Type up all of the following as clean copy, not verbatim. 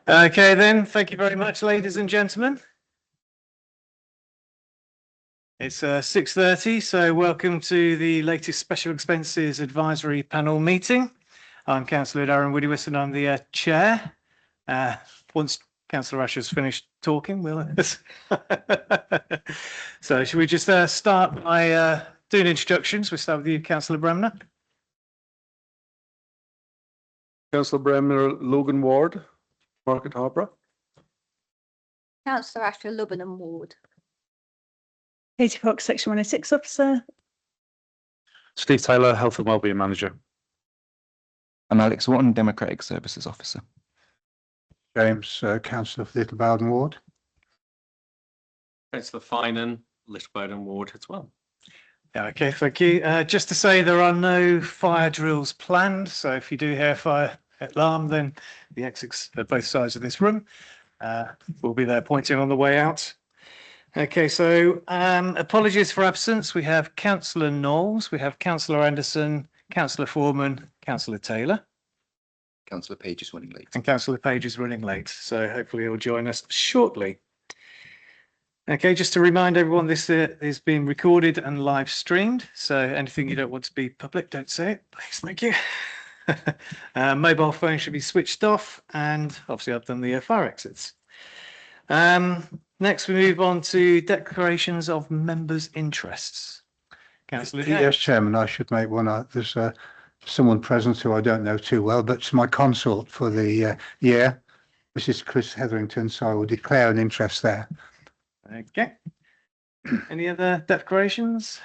Okay then, thank you very much, ladies and gentlemen. It's 6:30, so welcome to the latest Special Expenses Advisory Panel meeting. I'm Councillor Darren Woodywis and I'm the chair. Once Councillor Asher's finished talking, we'll... So should we just start by doing introductions? We'll start with you, Councillor Bremner. Councillor Bremner, Logan Ward, Market Harborough. Councillor Asher, Lubbenham Ward. Katie Fox, Section 106 Officer. Steve Taylor, Health and Wellbeing Manager. I'm Alex Wharton, Democratic Services Officer. James, Councillor for Little Bowden Ward. Councillor Finan, Little Bowden Ward as well. Yeah, okay, thank you. Just to say there are no fire drills planned, so if you do hear a fire alarm, then the exits at both sides of this room will be there pointing on the way out. Okay, so apologies for absence. We have Councillor Knowles, we have Councillor Anderson, Councillor Foreman, Councillor Taylor. Councillor Page is running late. And Councillor Page is running late, so hopefully he'll join us shortly. Okay, just to remind everyone, this is being recorded and live streamed, so anything you don't want to be public, don't say it, please, thank you. Mobile phone should be switched off, and obviously I've done the fire exits. Next, we move on to declarations of members' interests. Councillor James. Yes, Chairman, I should make one. There's someone present who I don't know too well, but it's my consort for the year, Mrs. Chris Hetherington, so I will declare an interest there. Okay. Any other declarations?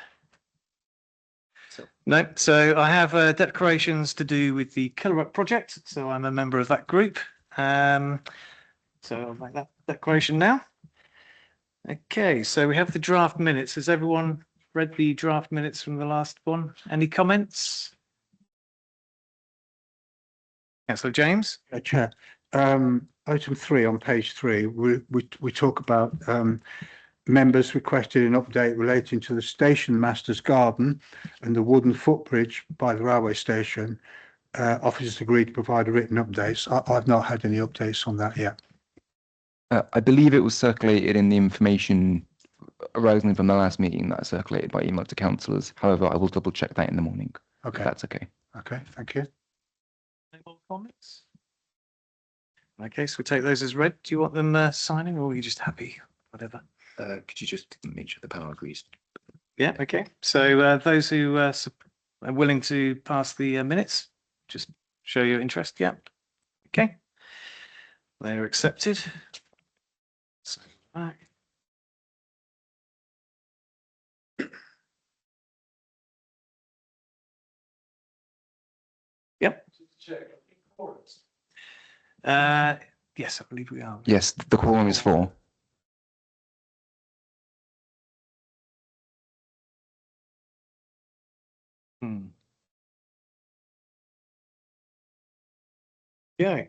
No. So I have declarations to do with the Kilowatt project. So I'm a member of that group. So I'll make that declaration now. Okay. So we have the draft minutes. Has everyone read the draft minutes from the last one? Any comments? Councillor James. Chair, item 3 on page 3, we talk about members requested an update relating to the station master's garden and the wooden footbridge by the railway station. Officers agreed to provide a written updates. I've not had any updates on that yet. I believe it was circulated in the information arising from the last meeting that I circulated by email to councillors. However, I will double check that in the morning. Okay. If that's okay. Okay, thank you. Any more comments? Okay, so we take those as read. Do you want them signing, or are you just happy? Whatever. Could you just make sure the panel agrees? Yeah, okay. So those who are willing to pass the minutes, just show your interest. Yeah. Okay. They're accepted. So back. Yep. Yes, I believe we are. Yes, the quorum is 4. Yeah.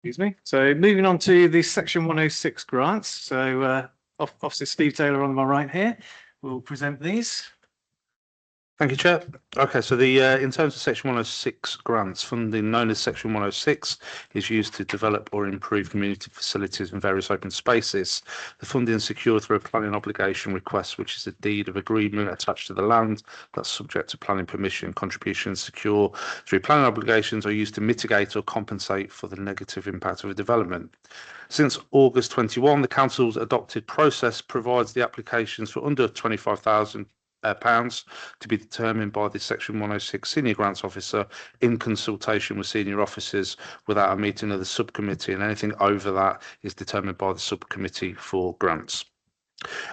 Excuse me. So moving on to the Section 106 grants. So Officer Steve Taylor on my right here will present these. Thank you, Chair. Okay, so in terms of Section 106 grants, funding known as Section 106 is used to develop or improve community facilities and various open spaces. The funding is secured through a planning obligation request, which is a deed of agreement attached to the land that's subject to planning permission. Contributions secured through planning obligations are used to mitigate or compensate for the negative impact of a development. Since August 21, the Council's adopted process provides the applications for under £25,000 to be determined by the Section 106 Senior Grants Officer in consultation with senior officers without a meeting of the subcommittee, and anything over that is determined by the subcommittee for grants.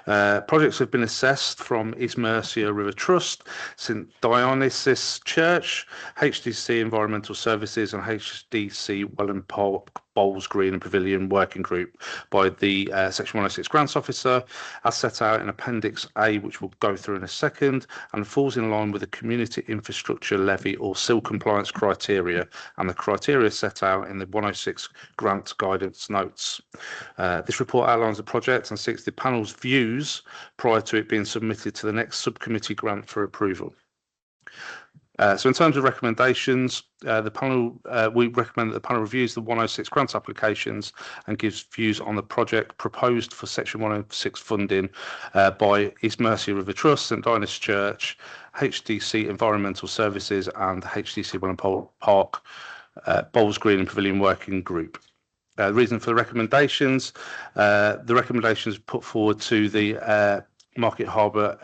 Projects have been assessed from East Mercia River Trust, St Dionysius Church, HDC Environmental Services and HDC Welland Park Bowls Green and Pavilion Working Group by the Section 106 Grants Officer, as set out in Appendix A, which we'll go through in a second, and falls in line with the Community Infrastructure Levy or SIL compliance criteria and the criteria set out in the 106 Grant Guidance Notes. This report outlines the project and seeks the panel's views prior to it being submitted to the next subcommittee grant for approval. So in terms of recommendations, the panel, we recommend that the panel reviews the 106 grant applications and gives views on the project proposed for Section 106 funding by East Mercia River Trust, St Dinas Church, HDC Environmental Services and HDC Welland Park, Bowles Green and Pavilion Working Group. The reason for the recommendations put forward to the Market Harborough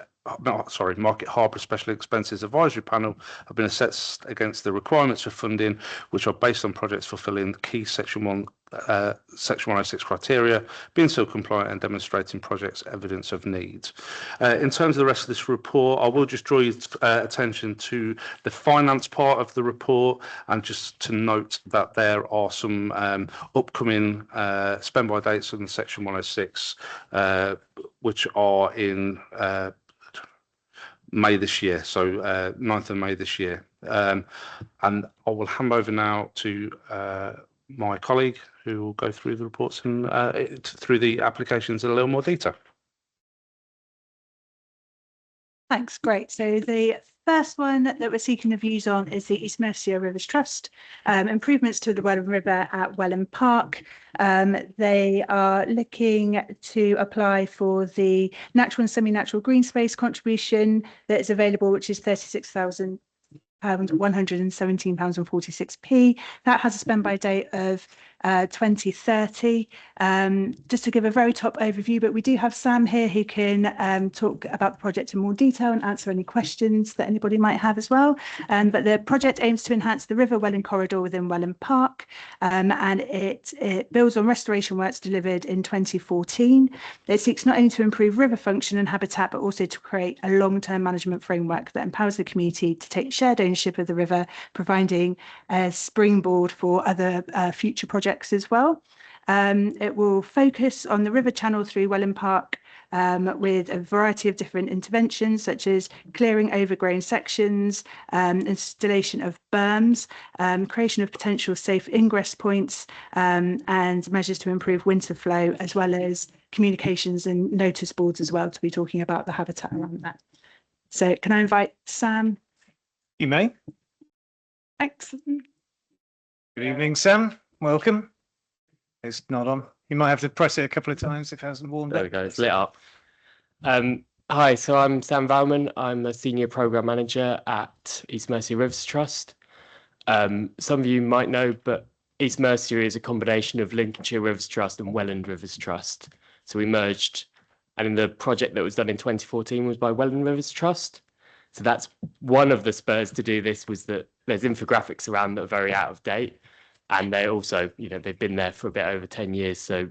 Special Expenses Advisory Panel have been assessed against the requirements for funding, which are based on projects fulfilling key Section 106 criteria, being so compliant and demonstrating projects evidence of need. In terms of the rest of this report, I will just draw your attention to the finance part of the report, and just to note that there are some upcoming spend by dates in Section 106, which are in May this year, so 9th of May this year. And I will hand over now to my colleague who will go through the reports and through the applications in a little more detail. Thanks, great. So the first one that we're seeking the views on is the East Mercia Rivers Trust, improvements to the Welland River at Welland Park. They are looking to apply for the natural and semi-natural green space contribution that is available, which is £36,117.46. That has a spend by date of 2030. Just to give a very top overview, but we do have Sam here who can talk about the project in more detail and answer any questions that anybody might have as well. But the project aims to enhance the River Welland corridor within Welland Park, and it builds on restoration works delivered in 2014. It seeks not only to improve river function and habitat, but also to create a long-term management framework that empowers the community to take shared ownership of the river, providing a springboard for other future projects as well. It will focus on the river channel through Welland Park with a variety of different interventions, such as clearing overgrown sections, installation of berms, creation of potential safe ingress points, and measures to improve winter flow, as well as communications and notice boards as well, to be talking about the habitat around that. So can I invite Sam? You may. Thanks. Good evening, Sam. Welcome. It's not on. You might have to press it a couple of times if it hasn't warmed There up. we go, it's lit up. Hi, so I'm Sam Valman. I'm a Senior Programme Manager at East Mercia Rivers Trust. Some of you might know, but East Mercia is a combination of Lincolnshire Rivers Trust and Welland Rivers Trust. So we merged, and in the project that was done in 2014 was by Welland Rivers Trust. So that's one of the spurs to do this, was that there's infographics around that are very out of date. And they also, they've been there for a bit over 10 years. So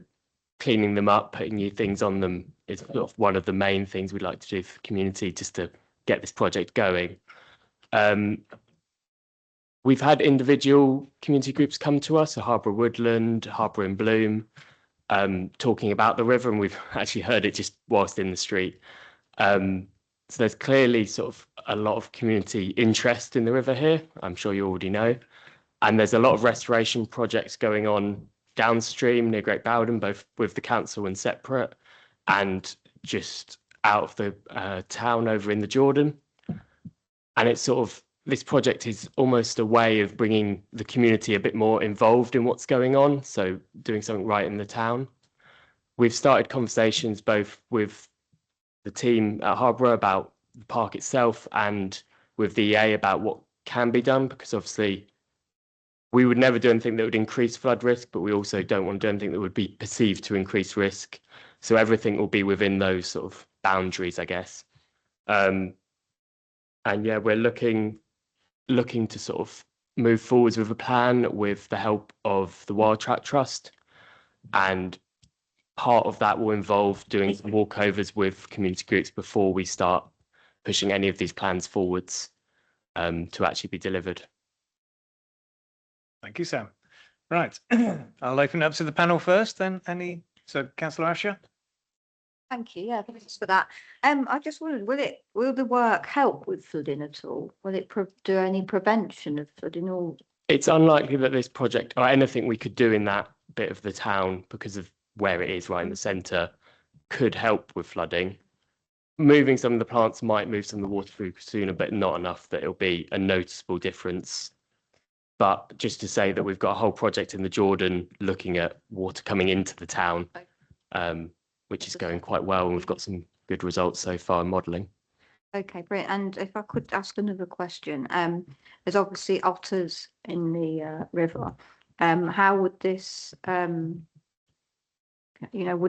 cleaning them up, putting new things on them is sort of one of the main things we'd like to do for the community, just to get this project going. We've had individual community groups come to us, so Harborough Woodland, Harborough in Bloom, talking about the river, and we've actually heard it just whilst in the street. So there's clearly sort of a lot of community interest in the river here, I'm sure you already know. And there's a lot of restoration projects going on downstream near Great Bowden, both with the council and separate, and just out of the town over in the Jordan. And it's sort of, this project is almost a way of bringing the community a bit more involved in what's going on, so doing something right in the town. We've started conversations both with the team at Harborough about the park itself and with the EA about what can be done, because obviously we would never do anything that would increase flood risk, but we also don't want to do anything that would be perceived to increase risk. So everything will be within those sort of boundaries, I guess. And yeah, we're looking to sort of move forwards with a plan with the help of the Wild Track Trust. And part of that will involve doing some walkovers with community groups before we start pushing any of these plans forwards to actually be delivered. Thank you, Sam. Right. I'll open up to the panel first then. So Councillor Asher? Thank you. Yeah, thanks for that. I just wondered, will the work help with flooding at all? Will it do any prevention of flooding? Or it's unlikely that this project or anything we could do in that bit of the town, because of where it is right in the centre, could help with flooding. moving some of the plants might move some of the water through sooner, but not enough that it'll be a noticeable difference. But just to say that we've got a whole project in the Jordan looking at water coming into the town, which is going quite well, and we've got some good results so far in modelling. Okay, brilliant. And if I could ask another question, there's obviously otters in the river. How would this, would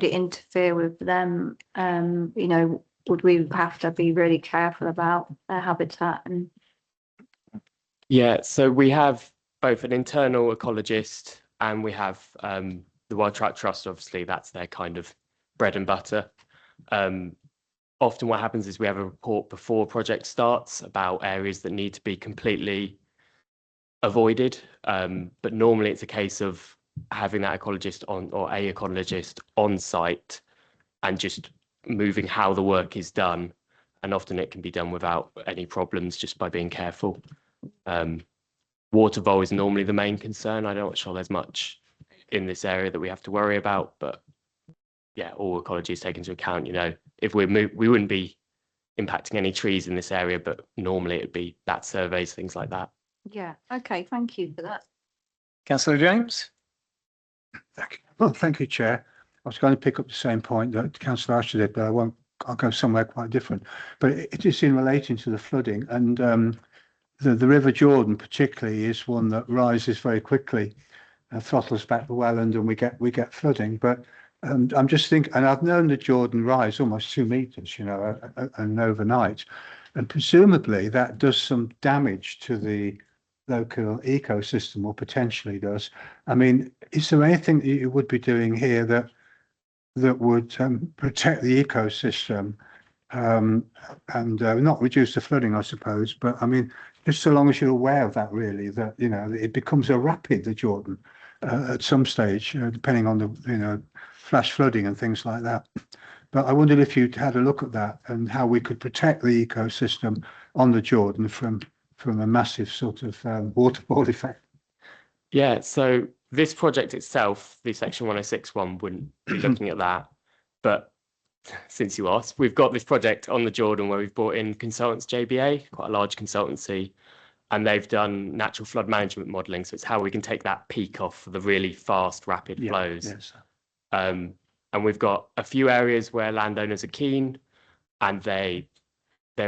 it interfere with them? Would we have to be really careful about their habitat? And Yeah, so we have both an internal ecologist and we have the Wildlife Trust. Obviously, that's their kind of bread and butter. Often what happens is we have a report before a project starts about areas that need to be completely avoided. But normally it's a case of having that ecologist or a ecologist on site and just moving how the work is done. And often it can be done without any problems just by being careful. Water vole is normally the main concern. I'm not sure there's much in this area that we have to worry about, but yeah, all ecology is taken into account. If we wouldn't be impacting any trees in this area, but normally it'd be bat surveys, things like that. yeah, okay, thank you for that. Councillor James? Thank you. Well, thank you, Chair. I was going to pick up the same point that Councillor Asher did, but I'll go somewhere quite different. But it is in relating to the flooding, and the River Jordan particularly is one that rises very quickly, throttles back the welland, and we get flooding. But I'm just thinking, and I've known the Jordan rise almost 2 meters, and overnight, and presumably that does some damage to the local ecosystem, or potentially does. I mean, is there anything that you would be doing here that would protect the ecosystem and not reduce the flooding, I suppose? But I mean, just so long as you're aware of that, really, that it becomes a rapid, the Jordan, at some stage, depending on the flash flooding and things like that. But I wondered if you'd had a look at that and how we could protect the ecosystem on the Jordan from a massive sort of waterfall effect. Yeah, so this project itself, the Section 106 one, wouldn't be looking at that. But since you asked, we've got this project on the Jordan where we've brought in consultants, JBA, quite a large consultancy, and they've done natural flood management modelling. So it's how we can take that peak off the really fast, rapid flows. Yes. And we've got a few areas where landowners are keen and they're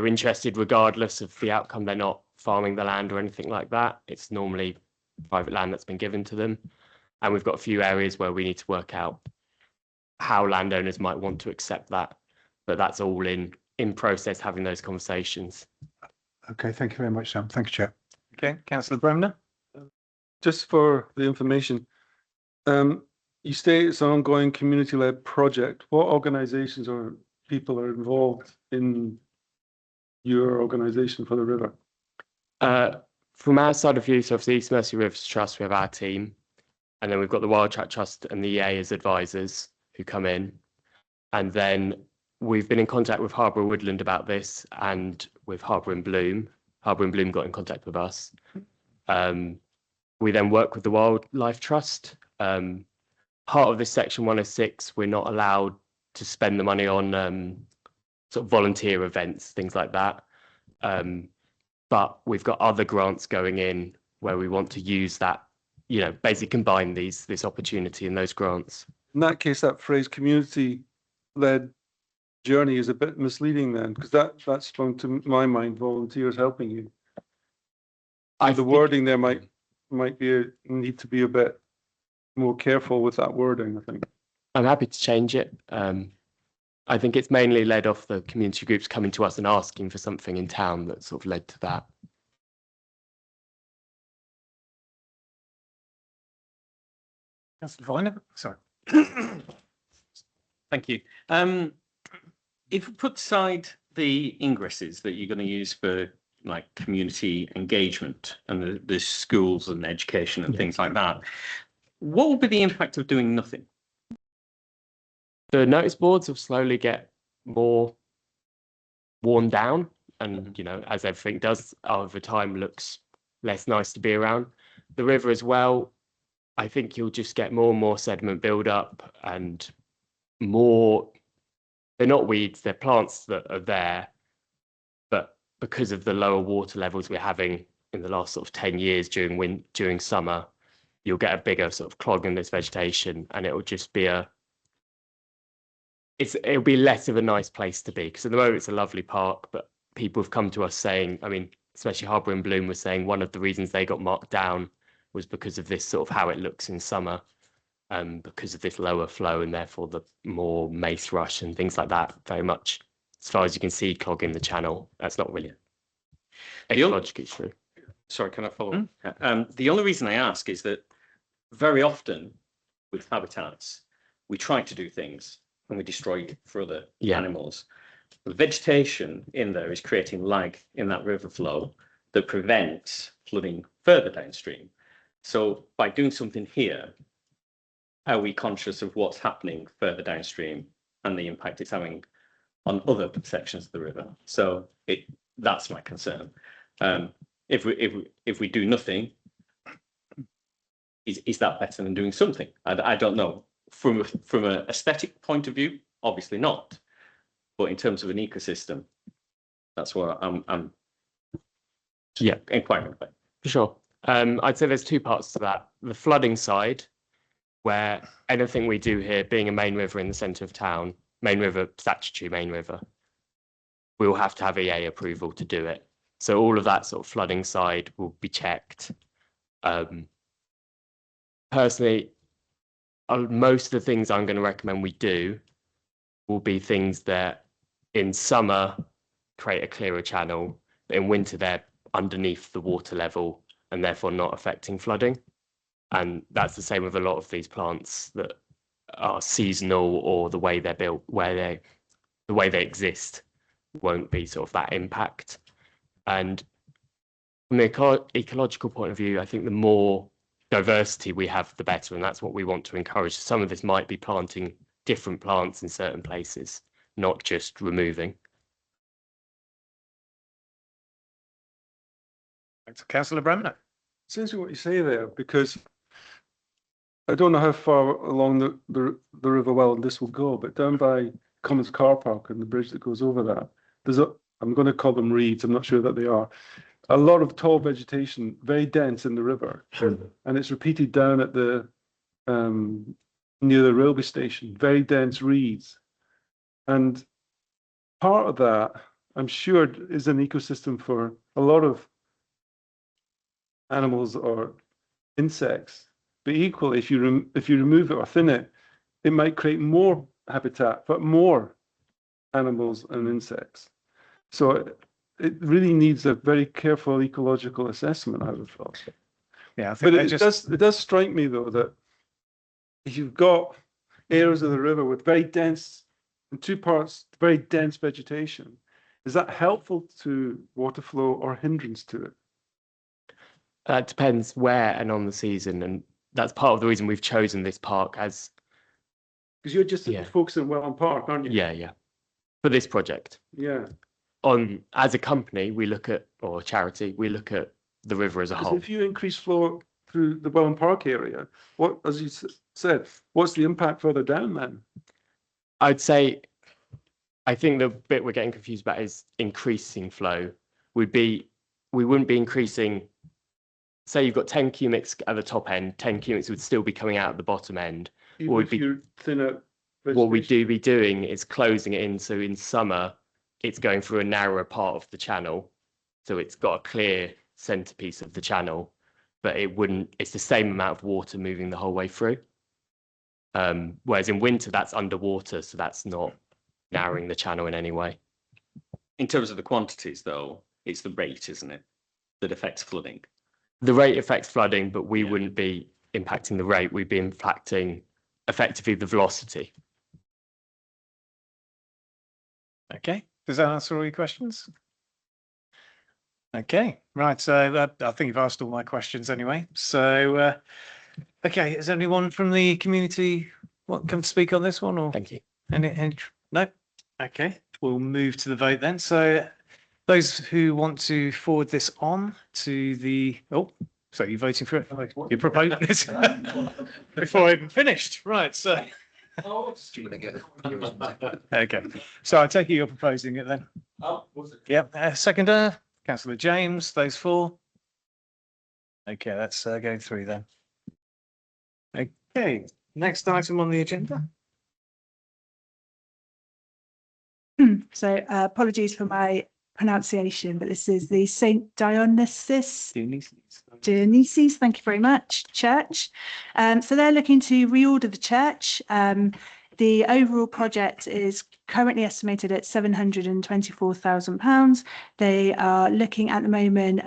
interested regardless of the outcome. They're not farming the land or anything like that. It's normally private land that's been given to them. And we've got a few areas where we need to work out how landowners might want to accept that. But that's all in process, having those conversations. Okay, thank you very much, Sam. Thank you, Chair. Okay, Councillor Bremner? Just for the information, you say it's an ongoing community-led project. What organisations or people are involved in your organisation for the river? From our side of view, so for the East Mersey Rivers Trust, we have our team, and then we've got the Wildlife Trust and the EA as advisors who come in, and then we've been in contact with Harborough Woodland about this, and with Harborough and Bloom. Harborough and Bloom got in contact with us. We then work with the Wildlife Trust. Part of this Section 106, we're not allowed to spend the money on sort of volunteer events, things like that. But we've got other grants going in where we want to use that, basically combine this opportunity and those grants. In that case, that phrase community-led journey is a bit misleading then, because that sprung to my mind, volunteers helping you. The wording there might need to be a bit more careful with that wording, I think. I'm happy to change it. I think it's mainly led off the community groups coming to us and asking for something in town that sort of led to that. Councillor Viner? Sorry. Thank you. If we put aside the ingresses that you're going to use for like community engagement and the schools and education and things like that, what will be the impact of doing nothing? The notice boards will slowly get more worn down, and as everything does over time, looks less nice to be around. The river as well, I think you'll just get more and more sediment build up and more they're not weeds, they're plants that are there, but because of the lower water levels we're having in the last sort of 10 years during summer, you'll get a bigger sort of clog in this vegetation, and it'll just be it'll be less of a nice place to be, because at the moment it's a lovely park, but people have come to us saying, I mean, especially Harborough and Bloom was saying one of the reasons they got marked down was because of this sort of how it looks in summer, because of this lower flow and therefore the more mace rush and things like that, very much, as far as you can see, clogging the channel. That's not really ecologically true. Sorry, can I follow up? The only reason I ask is that very often with habitats, we try to do things and we destroy it for other animals. The vegetation in there is creating lag in that river flow that prevents flooding further downstream. So by doing something here, are we conscious of what's happening further downstream and the impact it's having on other sections of the river? So that's my concern. If we do nothing, is that better than doing something? I don't know. From an aesthetic point of view, obviously not. But in terms of an ecosystem, that's what I'm inquiring about. For sure. I'd say there's two parts to that. The flooding side, where anything we do here, being a main river in the centre of town, main river, statutory main river, we will have to have EA approval to do it. So all of that sort of flooding side will be checked. Personally, most of the things I'm going to recommend we do will be things that in summer create a clearer channel, but in winter they're underneath the water level and therefore not affecting flooding. And that's the same with a lot of these plants that are seasonal, or the way they're built, the way they exist won't be sort of that impact. And from the ecological point of view, I think the more diversity we have, the better, and that's what we want to encourage. Some of this might be planting different plants in certain places, not just removing. Thanks, Councillor Bremner. Essentially what you say there, because I don't know how far along the River Well this will go, but down by Commons Car Park and the bridge that goes over that, I'm going to call them reeds, I'm not sure that they are, a lot of tall vegetation, very dense in the river. And it's repeated down at the near the railway station, very dense reeds. And part of that, I'm sure, is an ecosystem for a lot of animals or insects. But equally, if you remove it or thin it, it might create more habitat, but more animals and insects. So it really needs a very careful ecological assessment, I would have thought. Yeah, I think But it does strike me though that if you've got areas of the river with very dense, in two parts, very dense vegetation, is that helpful to water flow or hindrance to it? It depends where and on the season, and that's part of the reason we've chosen this park as. Because you're just focusing well on Park, aren't you? Yeah. For this project. Yeah. As a company, we look at, or a charity, we look at the river as a whole. If you increase flow through the Welland Park area, what, as you said, what's the impact further down then? I'd say, I think the bit we're getting confused about is increasing flow. We wouldn't be increasing, say you've got 10 cubics at the top end, 10 cubics would still be coming out at the bottom end. Even if you thin out vegetation? What we'd be doing is closing it in, so in summer, it's going through a narrower part of the channel. So it's got a clear centerpiece of the channel, but it's the same amount of water moving the whole way through. Whereas in winter, that's underwater, so that's not narrowing the channel in any way. In terms of the quantities, though, it's the rate, isn't it, that affects flooding? The rate affects flooding, but we wouldn't be impacting the rate. We'd be impacting effectively the velocity. Okay, does that answer all your questions? Okay, right, so I think you've asked all my questions anyway. So, okay, is anyone from the community come to speak on this one? Or Thank you. No? Okay, we'll move to the vote then. So those who want to forward this on to the, so you're voting for it? You're proposing this before I even finished, right, so Okay, so I take it you're proposing it then? Yep, seconder, councillor James, those four. Okay, that's going through then. Okay, next item on the agenda. So apologies for my pronunciation, but this is the St. Dionysius Dionysius, thank you very much, church. So they're looking to reorder the church. The overall project is currently estimated at £724,000. They are looking at the moment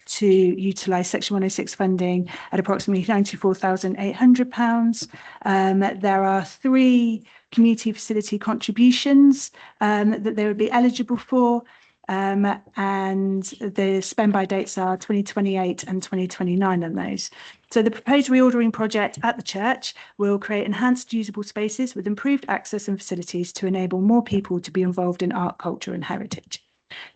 to utilise Section 106 funding at approximately £94,800. There are 3 community facility contributions that they would be eligible for. And the spend by dates are 2028 and 2029 on those. So the proposed reordering project at the church will create enhanced usable spaces with improved access and facilities to enable more people to be involved in art, culture and heritage.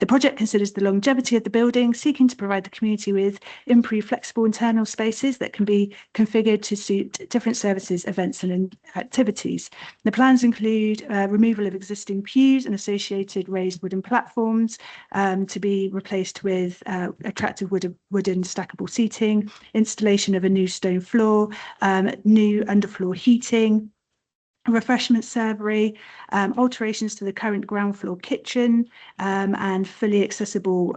The project considers the longevity of the building, seeking to provide the community with improved flexible internal spaces that can be configured to suit different services, events and activities. The plans include removal of existing pews and associated raised wooden platforms to be replaced with attractive wooden stackable seating, installation of a new stone floor, new underfloor heating, refreshment servery, alterations to the current ground floor kitchen, and fully accessible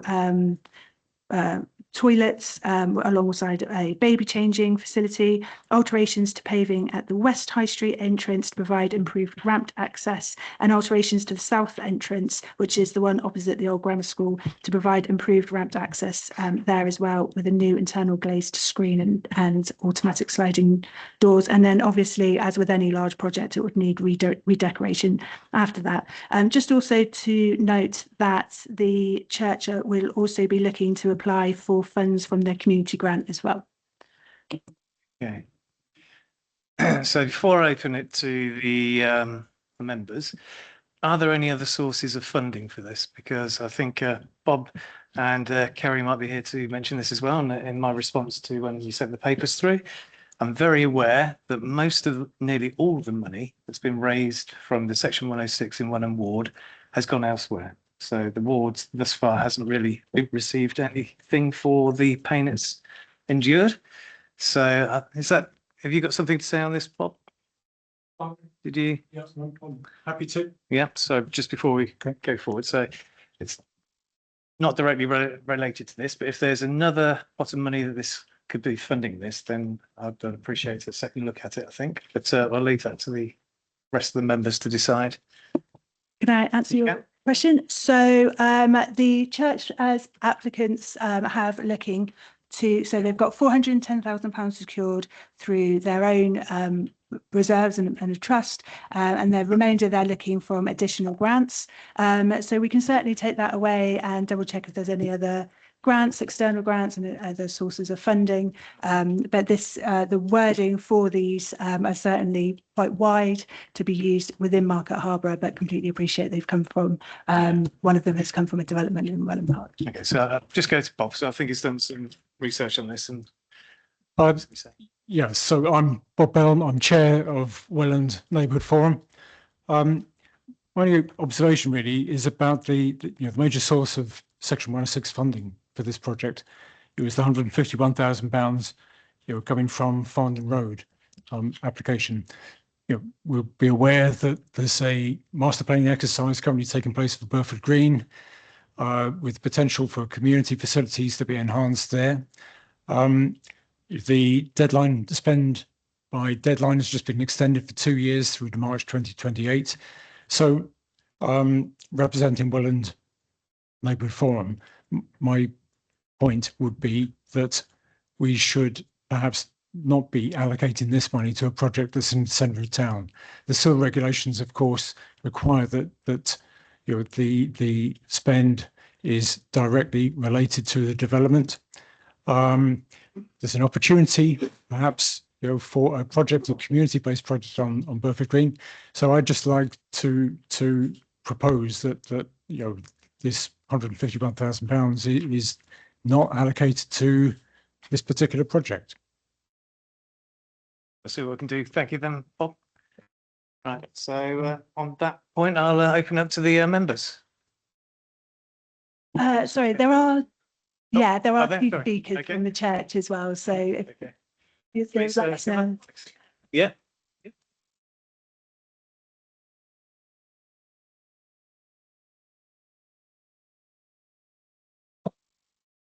toilets alongside a baby changing facility, alterations to paving at the West High Street entrance to provide improved ramped access, and alterations to the south entrance, which is the one opposite the old grammar school, to provide improved ramped access there as well, with a new internal glazed screen and automatic sliding doors. And then obviously, as with any large project, it would need redecoration after that. Just also to note that the church will also be looking to apply for funds from their community grant as well. Okay. So before I open it to the members, are there any other sources of funding for this? Because I think Bob and Kerry might be here to mention this as well. And in my response to when you sent the papers through, I'm very aware that nearly all of the money that's been raised from the Section 106 in Wenham ward has gone elsewhere. So the wards thus far hasn't really received anything for the pain it's endured. So have you got something to say on this, Bob? Did you? Yes, no problem. Happy to. Yeah, so just before we go forward, so it's not directly related to this, but if there's another pot of money that this could be funding this, then I'd appreciate a second look at it, I think. But I'll leave that to the rest of the members to decide. Can I answer your question? So the church as applicants have looking to, so they've got £410,000 secured through their own reserves and a trust, and the remainder they're looking from additional grants. So we can certainly take that away and double check if there's any other grants, external grants and other sources of funding. But the wording for these are certainly quite wide to be used within Market Harborough, but completely appreciate they've come from, one of them has come from a development in Welland Park. Okay, so just go to Bob. So I think he's done some research on this and Yeah, so I'm Bob Bell. I'm chair of Welland Neighbourhood Forum. My only observation really is about the major source of Section 106 funding for this project. It was the £151,000 coming from Farndon Road application. We'll be aware that there's a master planning exercise currently taking place for Burford Green, with potential for community facilities to be enhanced there. The deadline to spend by deadline has just been extended for 2 years through to March 2028. So representing Welland Neighbourhood Forum, my point would be that we should perhaps not be allocating this money to a project that's in the centre of town. The sewer regulations, of course, require that the spend is directly related to the development. There's an opportunity, perhaps, for a project, a community-based project on Burford Green. So I'd just like to propose that this £151,000 is not allocated to this particular project. Let's see what we can do. Thank you then, Bob. Right, so on that point, I'll open up to the members. Sorry, there are are there? two Sorry. speakers Okay. from the church as well. So if Okay. if Please, there's yeah.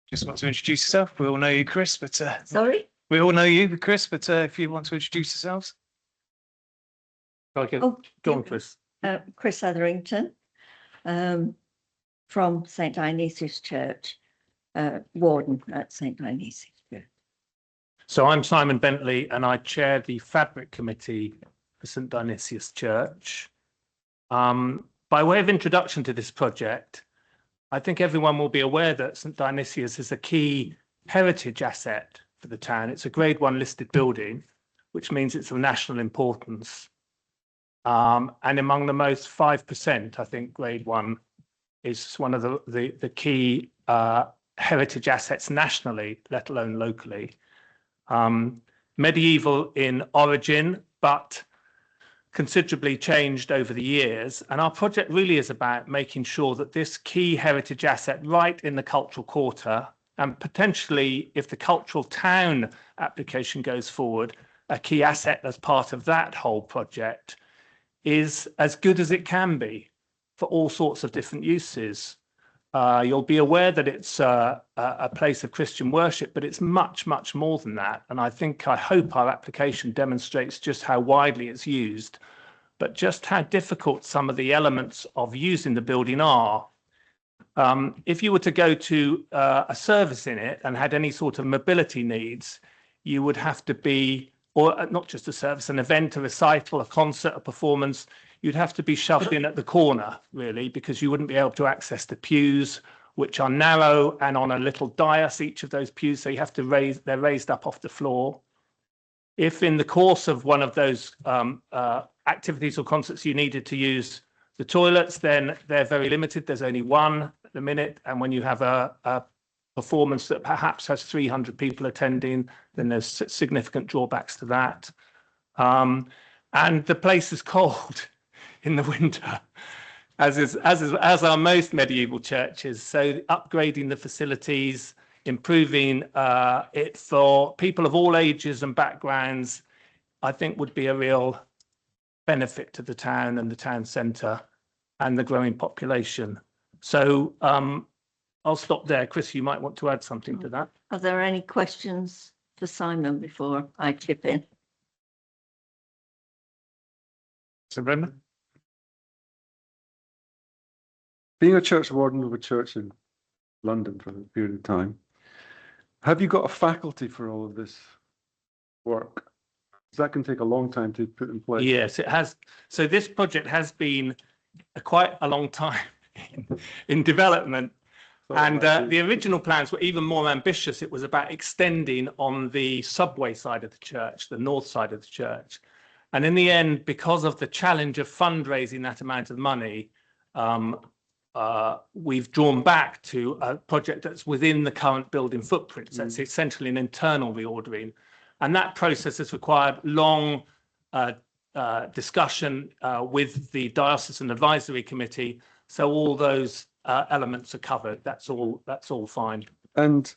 Just want to introduce yourself. We all know you, Chris, but Sorry? we all know you, Chris, but if you want to introduce yourselves. Okay, Oh, go on, Chris. Chris Etherington, from St Dionysius Church, warden at St Dionysius. So I'm Simon Bentley and I chair the Fabric Committee for St Dionysius Church. By way of introduction to this project, I think everyone will be aware that St Dionysius is a key heritage asset for the town. It's a Grade 1 listed building, which means it's of national importance. And among the most 5%, I think Grade 1 is one of the key heritage assets nationally, let alone locally. Medieval in origin, but considerably changed over the years. And our project really is about making sure that this key heritage asset right in the cultural quarter, and potentially if the cultural town application goes forward, a key asset as part of that whole project, is as good as it can be for all sorts of different uses. You'll be aware that it's a place of Christian worship, but it's much, much more than that. And I hope our application demonstrates just how widely it's used, but just how difficult some of the elements of using the building are. If you were to go to a service in it and had any sort of mobility needs, you would have to be, or not just a service, an event, a recital, a concert, a performance, you'd have to be shoved in at the corner, really, because you wouldn't be able to access the pews, which are narrow and on a little dais, each of those pews. So you have to they're raised up off the floor. If in the course of one of those activities or concerts you needed to use the toilets, then they're very limited. There's only one at the minute. And when you have a performance that perhaps has 300 people attending, then there's significant drawbacks to that. And the place is cold in the winter, as are most medieval churches. So upgrading the facilities, improving it for people of all ages and backgrounds, I think would be a real benefit to the town and the town centre and the growing population. So I'll stop there. Chris, you might want to add something to that. Are there any questions for Simon before I chip in? So Brendan? Being a church warden of a church in London for a period of time, have you got a faculty for all of this work? That can take a long time to put in place. Yes, it has. So this project has been quite a long time in development. And the original plans were even more ambitious. It was about extending on the subway side of the church, the north side of the church. And in the end, because of the challenge of fundraising that amount of money, we've drawn back to a project that's within the current building footprint. So it's essentially an internal reordering. And that process has required long discussion with the Diocesan Advisory Committee. So all those elements are covered. That's all fine. And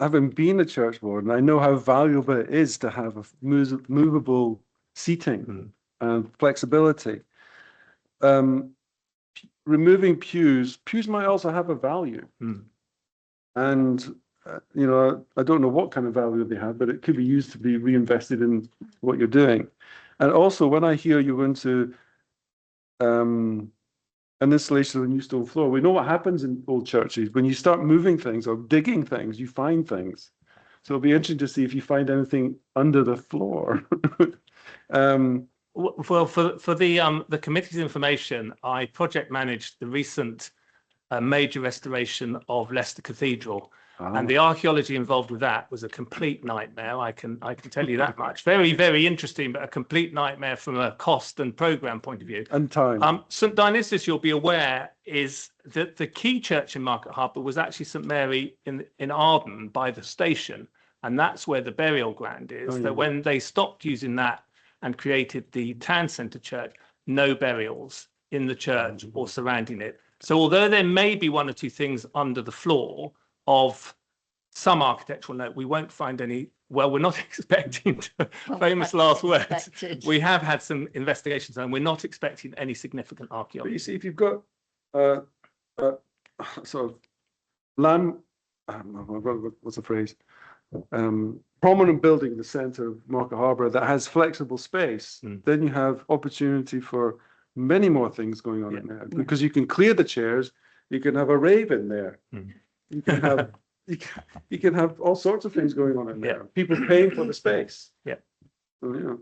having been a church warden, I know how valuable it is to have a movable seating and flexibility. Removing pews might also have a value. And, you know, I don't know what kind of value they have, but it could be used to be reinvested in what you're doing. And also, when I hear you're going to an installation of a new stone floor, we know what happens in old churches. When you start moving things or digging things, you find things. So it'll be interesting to see if you find anything under the floor. Well, for the committee's information, I project managed the recent major restoration of Leicester Cathedral, and the archaeology involved with that was a complete nightmare. I can tell you that much. Very, very interesting, but a complete nightmare from a cost and program point of view. And time. St Dionysius, you'll be aware, is that the key church in Market Harborough was actually St Mary in Arden by the station, and that's where the burial ground is. So when they stopped using that and created the town centre church, no burials in the church or surrounding it. So although there may be one or two things under the floor of some architectural note, we won't find any. Well, we're not expecting to, famous last words. We have had some investigations and we're not expecting any significant But archaeology. you see, if you've got sort of land, what's the phrase? Prominent building in the centre of Market Harborough that has flexible space, then you have opportunity for many more things going on in there, because you can clear the chairs, you can have a rave in there, you can have you can have all sorts of things going on in there. People paying for the space. Yeah. So, yeah.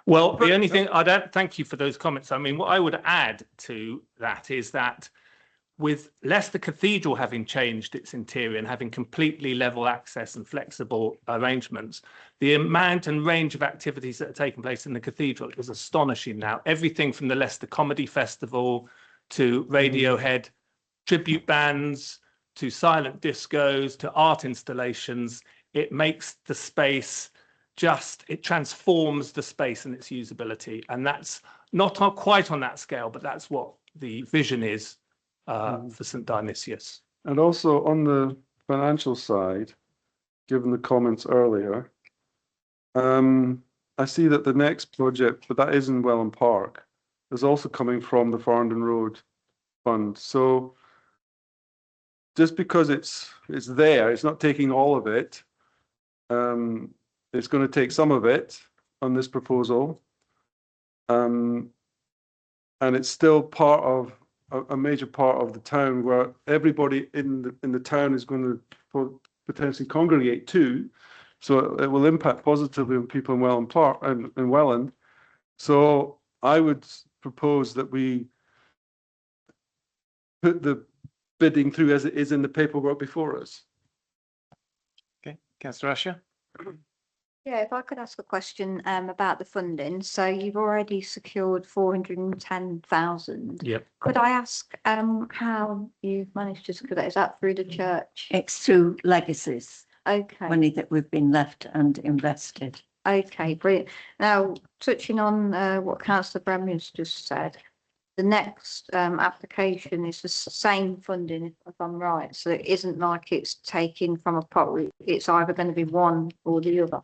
Well, the only thing I don't thank you for those comments. I mean, what I would add to that is that with Leicester Cathedral having changed its interior and having completely level access and flexible arrangements, the amount and range of activities that are taking place in the cathedral is astonishing now. Everything from the Leicester Comedy Festival to Radiohead, tribute bands, to silent discos, to art installations. It makes the space it transforms the space and its usability. And that's not quite on that scale, but that's what the vision is for St. Dionysius. And also on the financial side, given the comments earlier, I see that the next project, but that is in Welland Park, is also coming from the Farndon Road Fund. So just because it's there, it's not taking all of it. It's going to take some of it on this proposal, and it's still part of a major part of the town where everybody in the town is going to potentially congregate to. So it will impact positively on people in Welland Park and in Welland. So I would propose that we put the bidding through as it is in the paperwork before us. Okay, Councillor Usher. Yeah, if I could ask a question about the funding. So you've already secured 410,000. Yep. Could I ask how you've managed to secure that? Is that through the church? It's through legacies, Okay. money that we've been left and invested. Okay, brilliant. Now, touching on what Councillor Bremner's just said, the next application is the same funding, if I'm right. So it isn't like it's taken from a pot. It's either going to be one or the other.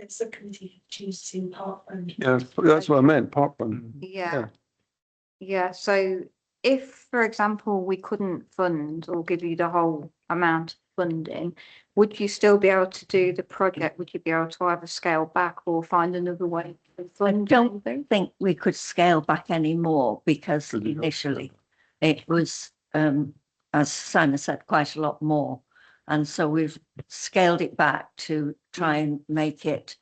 It's the committee choosing part and. Yeah, that's what I meant, park fund. Yeah. Yeah. So if, for example, we couldn't fund or give you the whole amount of funding, would you still be able to do the project? Would you be able to either scale back or find another way to I fund? don't think we could scale back any more because initially it was, as Simon said, quite a lot more. And so we've scaled it back to try and make it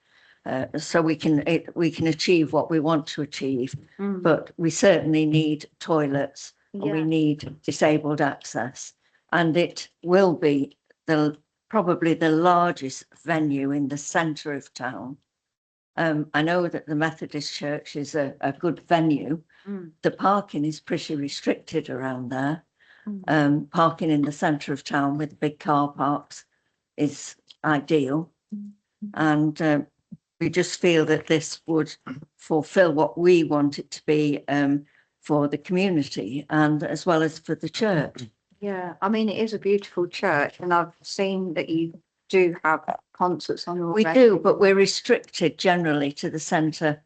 so we can achieve what we want to achieve. But we certainly need toilets and we need disabled access. And it will be probably the largest venue in the centre of town. I know that the Methodist Church is a good venue. The parking is pretty restricted around there. Parking in the centre of town with big car parks is ideal. And we just feel that this would fulfil what we want it to be for the community and as well as for the church. Yeah, I mean, it is a beautiful church and I've seen that you do have concerts on already. We do, but we're restricted generally to the centre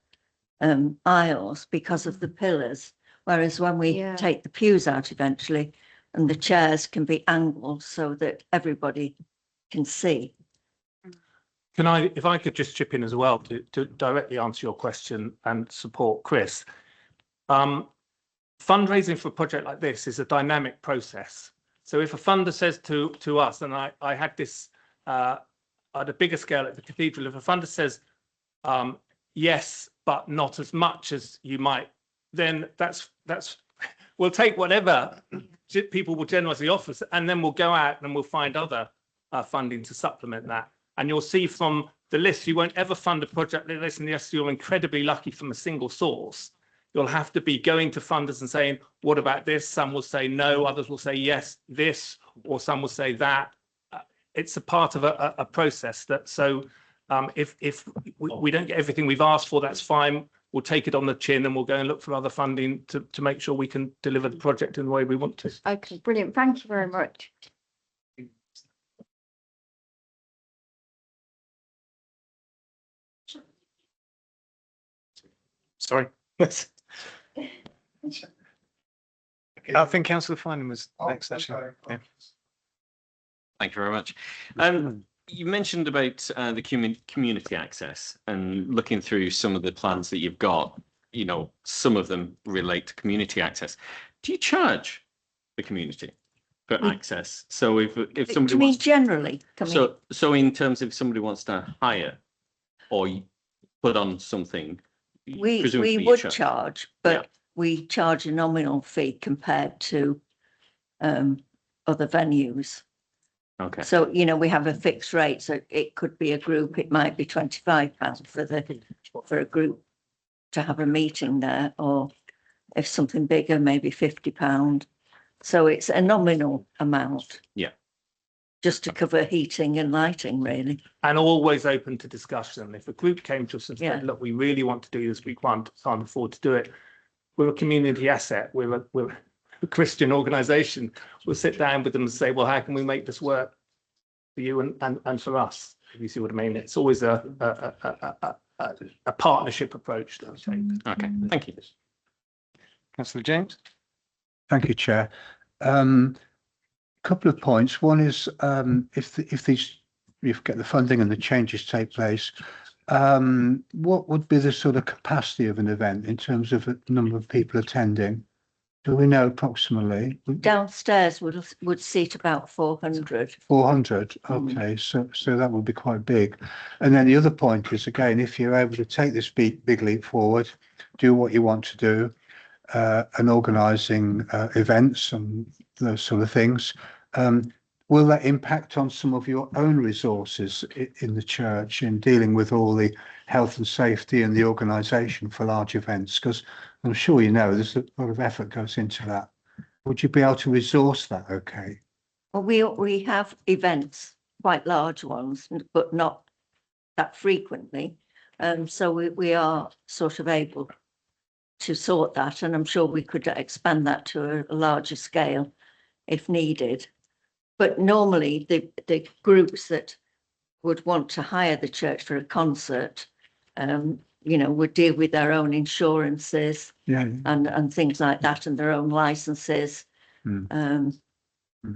aisles because of the pillars. Whereas when we take the pews out eventually and the chairs can be angled so that everybody can see. If I could just chip in as well to directly answer your question and support Chris. Fundraising for a project like this is a dynamic process. So if a funder says to us, and I had this at a bigger scale at the cathedral, if a funder says, yes, but not as much as you might, then that's we'll take whatever people will generously offer, and then we'll go out and we'll find other funding to supplement that. And you'll see from the list, you won't ever fund a project like this unless you're incredibly lucky from a single source. You'll have to be going to funders and saying, what about this? Some will say no, others will say yes, this, or some will say that. It's a part of a process that, so If we don't get everything we've asked for, that's fine. We'll take it on the chin and we'll go and look for other funding to make sure we can deliver the project in the way we want to. Okay, brilliant. Thank you very much. Sorry. I think Councillor Finan was next, actually. Yeah. Thank you very much. You mentioned about the community access and looking through some of the plans that you've got, you know, some of them relate to community access. Do you charge the community for access? So if somebody you mean wants, generally? so in terms of somebody wants to hire or put on something, We presumably you would charge, but Yeah. we charge a nominal fee compared to other venues. Okay. So, you know, we have a fixed rate, so it could be a group, it might be £25 for a group to have a meeting there, or if something bigger, maybe £50. So it's a nominal amount. Yeah. Just to cover heating and lighting, really. And always open to discussion. If a group came to us and said, Yeah. look, we really want to do this, we can't afford to do it. We're a community asset. We're a Christian organisation. We'll sit down with them and say, well, how can we make this work for you and for us? If you see what I mean? It's always a partnership approach, I think. Okay, thank you. Councillor James? Thank you, Chair. Couple of points. One is if you get the funding and the changes take place, what would be the sort of capacity of an event in terms of the number of people attending? Do we know approximately? Downstairs would seat about 400. 400. Okay, so that would be quite big. And then the other point is, again, if you're able to take this big leap forward, do what you want to do, and organising events and those sort of things, will that impact on some of your own resources in the church in dealing with all the health and safety and the organisation for large events? Because I'm sure you know there's a lot of effort goes into that. Would you be able to resource that okay? Well, we have events, quite large ones, but not that frequently. So we are sort of able to sort that, and I'm sure we could expand that to a larger scale if needed. But normally the groups that would want to hire the church for a concert, you know, would deal with their own insurances and things like that, and their own licenses. And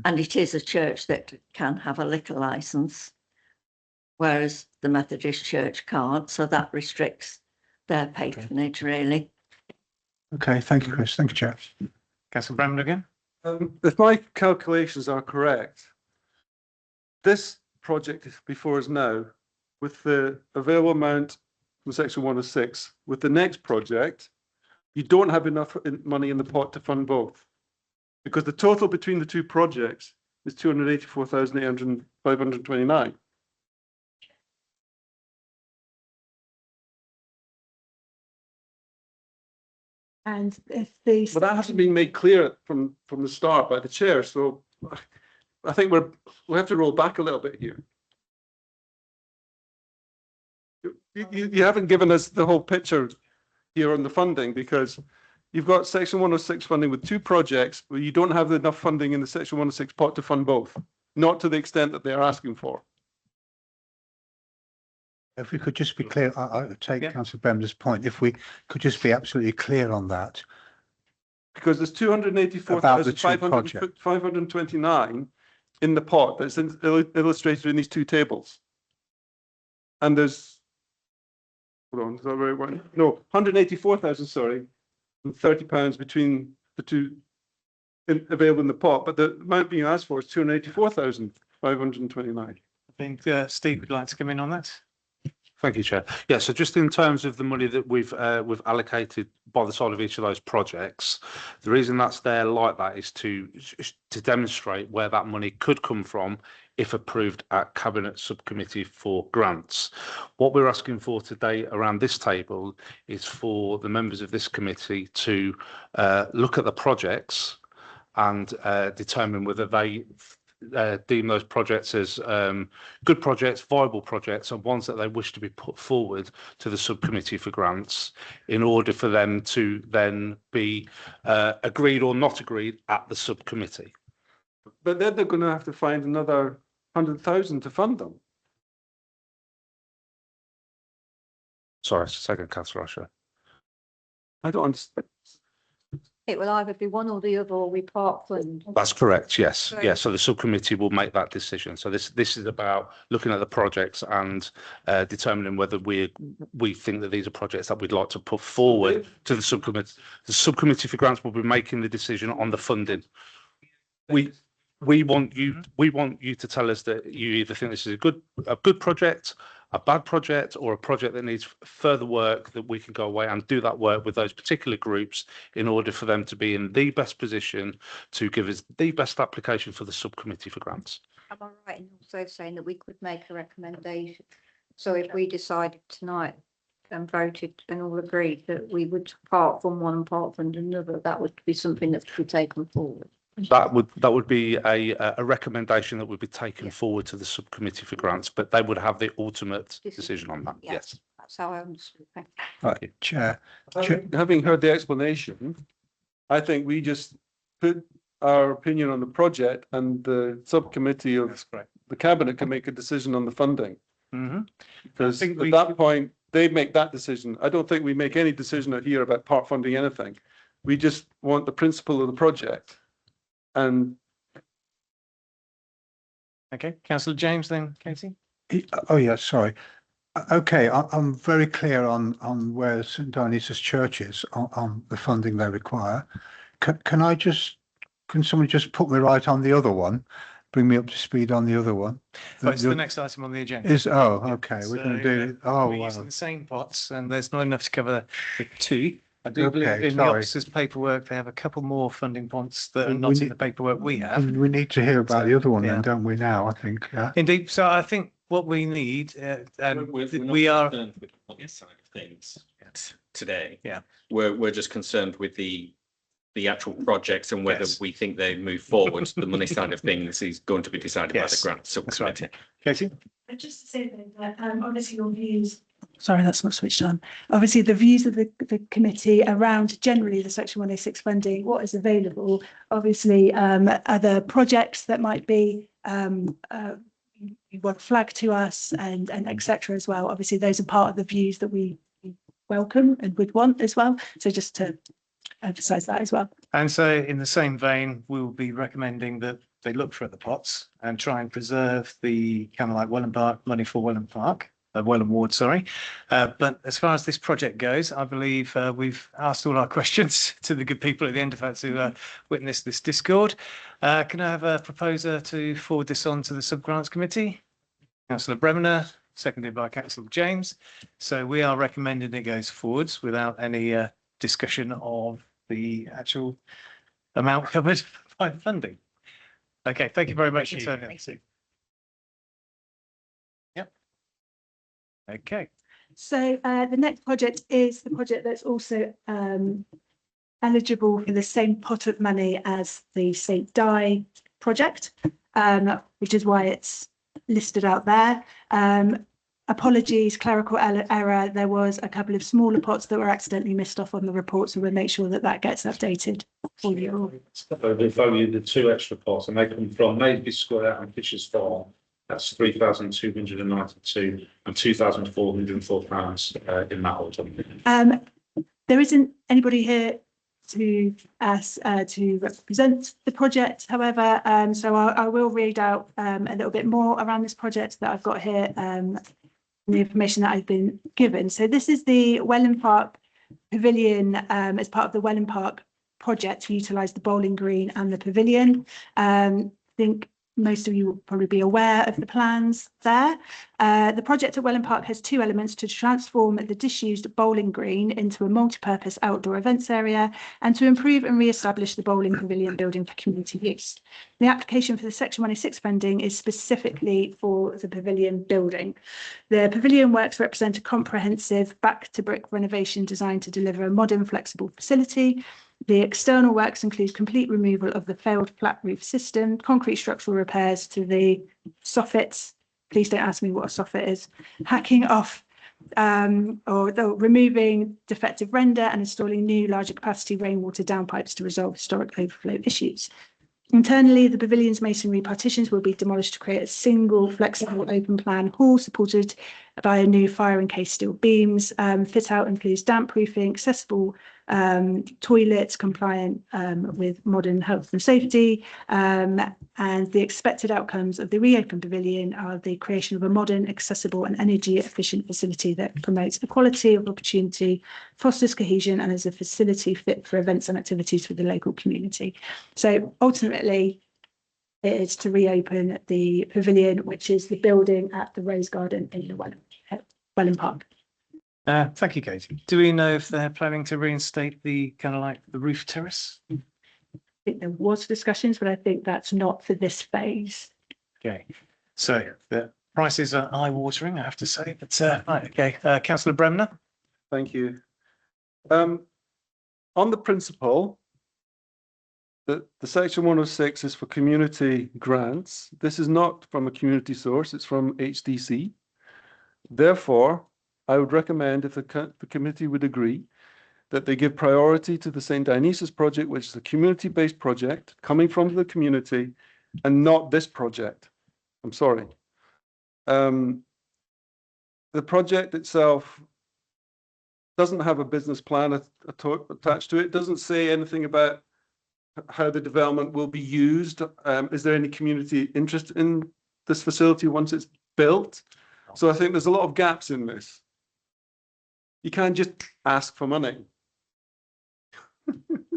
it is a church that can have a liquor license, whereas the Methodist Church can't. So that restricts their patronage, really. Okay, thank you, Chris. Thank you, Chair. Councillor Bramley again? If my calculations are correct, this project before us now, with the available amount from section 106, with the next project, you don't have enough money in the pot to fund both, because the total between the two projects is 284,529. And if the But that hasn't been made clear from the start by the chair, so I think we have to roll back a little bit here. You haven't given us the whole picture here on the funding, because you've got section 106 funding with two projects where you don't have enough funding in the section 106 pot to fund both, not to the extent that they're asking for. If we could just be clear, I take Councillor Bremner's point. If we could just be absolutely clear on that. Because there's 284,529 in the pot that's illustrated in these two tables. And there's, hold on, is that the right one? No, 184,000, sorry, and £30 between the two available in the pot, but the amount being asked for is 284,529. I think Steve would like to come in on that. Thank you, Chair. Yeah, so just in terms of the money that we've allocated by the side of each of those projects, the reason that's there like that is to demonstrate where that money could come from if approved at Cabinet Subcommittee for grants. What we're asking for today around this table is for the members of this committee to look at the projects and determine whether they deem those projects as good projects, viable projects, and ones that they wish to be put forward to the subcommittee for grants in order for them to then be agreed or not agreed at the subcommittee. But then they're going to have to find another 100,000 to fund them. Sorry, second, Councillor Usher. I don't understand. It will either be one or the other, or we part fund. That's correct. Yes. Right. Yes. So the subcommittee will make that decision. So this is about looking at the projects and determining whether we think that these are projects that we'd like to put forward to the subcommittee. The subcommittee for grants will be making the decision on the funding. We want you to tell us that you either think this is a good project, a bad project, or a project that needs further work, that we can go away and do that work with those particular groups in order for them to be in the best position to give us the best application for the subcommittee for grants. Am I right in also saying that we could make a recommendation? So if we decided tonight and voted and all agreed that we would part from one and part from another, that would be something that could be taken forward. That would be a recommendation that would be taken forward to the subcommittee for grants, but they would have the ultimate decision on that. Yes. That's how I understood. Thank you. Right, Chair. Having heard the explanation, I think we just put our opinion on the project, and the subcommittee of the cabinet can make a decision on the funding. Because at that point, they make that decision. I don't think we make any decision out here about part funding anything. We just want the principle of the project. And Okay, Councillor James, then Katie. Oh, yeah, sorry. Okay, I'm very clear on where St Dionysius Church is on the funding they require. Can somebody just put me right on the other one? Bring me up to speed on the other one? It's the next item on the agenda. Okay, we're going to do, We're using the same pots, and there's not enough to cover the two. I do believe in the officers' paperwork, they have a couple more funding points that are not in the paperwork we have. We need to hear about the other one then, don't we now, I think, yeah? Indeed, so I think what we need, and we are. Concerned with the money side of things today. Yeah. We're just concerned with the actual projects and whether we think they move forward. The money side of things is going to be decided by the grant subcommittee. Katie? Just to say that obviously your views. Sorry, that's not switched on. Obviously, the views of the committee around generally the Section 106 funding, what is available, obviously other projects that might be you want to flag to us and etc. as well. Obviously, those are part of the views that we welcome and would want as well. So just to emphasise that as well. And so in the same vein, we will be recommending that they look for other pots and try and preserve the kind of like Welland Park money for Welland Park. Welland Ward, sorry. But as far as this project goes, I believe we've asked all our questions to the good people at the end of that to witness this discord. Can I have a proposer to forward this on to the Sub-Grants Committee? Councillor Bremner, seconded by Councillor James. So we are recommending it goes forwards without any discussion of the actual amount covered by the funding. Okay, thank you very much for turning up. Okay. So the next project is the project that's also eligible for the same pot of money as the St Di project, which is why it's listed out there. Apologies, clerical error. There was a couple of smaller pots that were accidentally missed off on the report, so we'll make sure that that gets updated for you all. We've only the two extra pots, and they come from Maysby Square and Fisher's Farm. That's 3,292 and £2,404 in that order. There isn't anybody here to to represent the project, however, so I will read out a little bit more around this project that I've got here, the information that I've been given. So this is the Welland Park Pavilion as part of the Welland Park project to utilise the bowling green and the pavilion. I think most of you will probably be aware of the plans there. The project at Welland Park has two elements: to transform the disused bowling green into a multi-purpose outdoor events area and to improve and re-establish the bowling pavilion building for community use. The application for the Section 106 funding is specifically for the pavilion building. The pavilion works represent a comprehensive back to brick renovation designed to deliver a modern, flexible facility. The external works include complete removal of the failed flat roof system, concrete structural repairs to the soffits. Please don't ask me what a soffit is. Hacking off removing defective render and installing new larger capacity rainwater downpipes to resolve historic overflow issues. Internally, the pavilion's masonry partitions will be demolished to create a single flexible open plan hall supported by a new fire and case steel beams. Fit out includes damp proofing, accessible toilets compliant with modern health and safety. And the expected outcomes of the reopened pavilion are the creation of a modern, accessible and energy efficient facility that promotes equality of opportunity, fosters cohesion and is a facility fit for events and activities for the local community. So ultimately, it is to reopen the pavilion, which is the building at the Rose Garden in the Welland Park. Thank you, Katie. Do we know if they're planning to reinstate the kind of like the roof terrace? I think there was discussions, but I think that's not for this phase. Okay, so the prices are eye-watering, I have to say. But right, okay, Councillor Bremner. Thank you. On the principle that the section 106 is for community grants, this is not from a community source, it's from HDC. Therefore, I would recommend, if the committee would agree, that they give priority to the St. Dionysus project, which is a community-based project coming from the community, and not this project. I'm sorry. The project itself doesn't have a business plan attached to it, doesn't say anything about how the development will be used. Is there any community interest in this facility once it's built? So I think there's a lot of gaps in this. You can't just ask for money.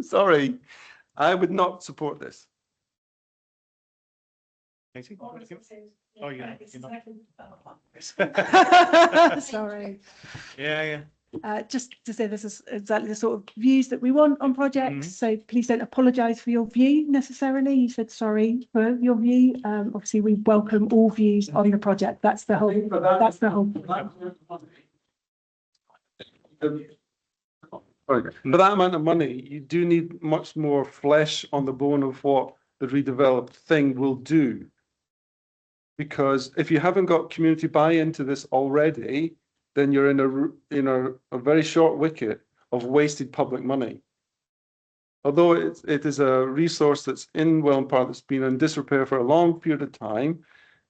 Sorry, I would not support this. Katie? Oh, yeah. Sorry. Yeah. Just to say, this is exactly the sort of views that we want on projects. So please don't apologise for your view necessarily. You said sorry for your view. Obviously, we welcome all views on the project. That's the whole. That's the whole. For that amount of money, you do need much more flesh on the bone of what the redeveloped thing will do. Because if you haven't got community buy-in to this already, then you're in a very short wicket of wasted public money. Although it is a resource that's in Welland Park that's been in disrepair for a long period of time,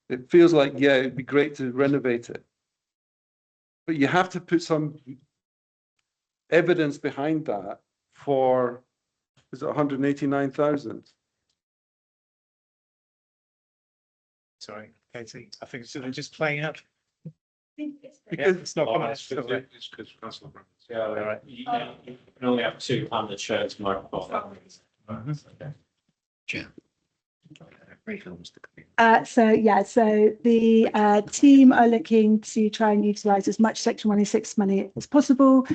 it feels like, yeah, it'd be great to renovate it. But you have to put some evidence behind that for, is it 189,000? Sorry, Katie. I think it's just playing up. Because it's not coming. It's because Councillor Brown. Yeah, all right. You can only have two on the chairs microphone. So the team are looking to try and utilise as much Section 106 money as possible.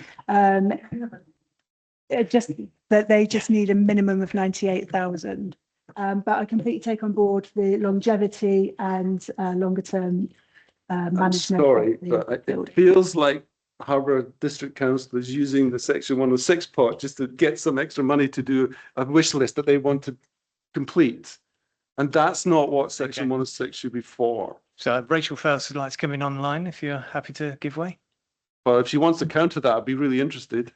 Just that they just need a minimum of 98,000. But I completely take on board the longevity and longer term management. Sorry, but it feels like Harborough District Council is using the Section 106 pot just to get some extra money to do a wish list that they want to complete. And that's not what Section 106 should be for. So Rachel Fels would like to come in online if you're happy to give way. Well, if she wants to counter that, I'd be really interested.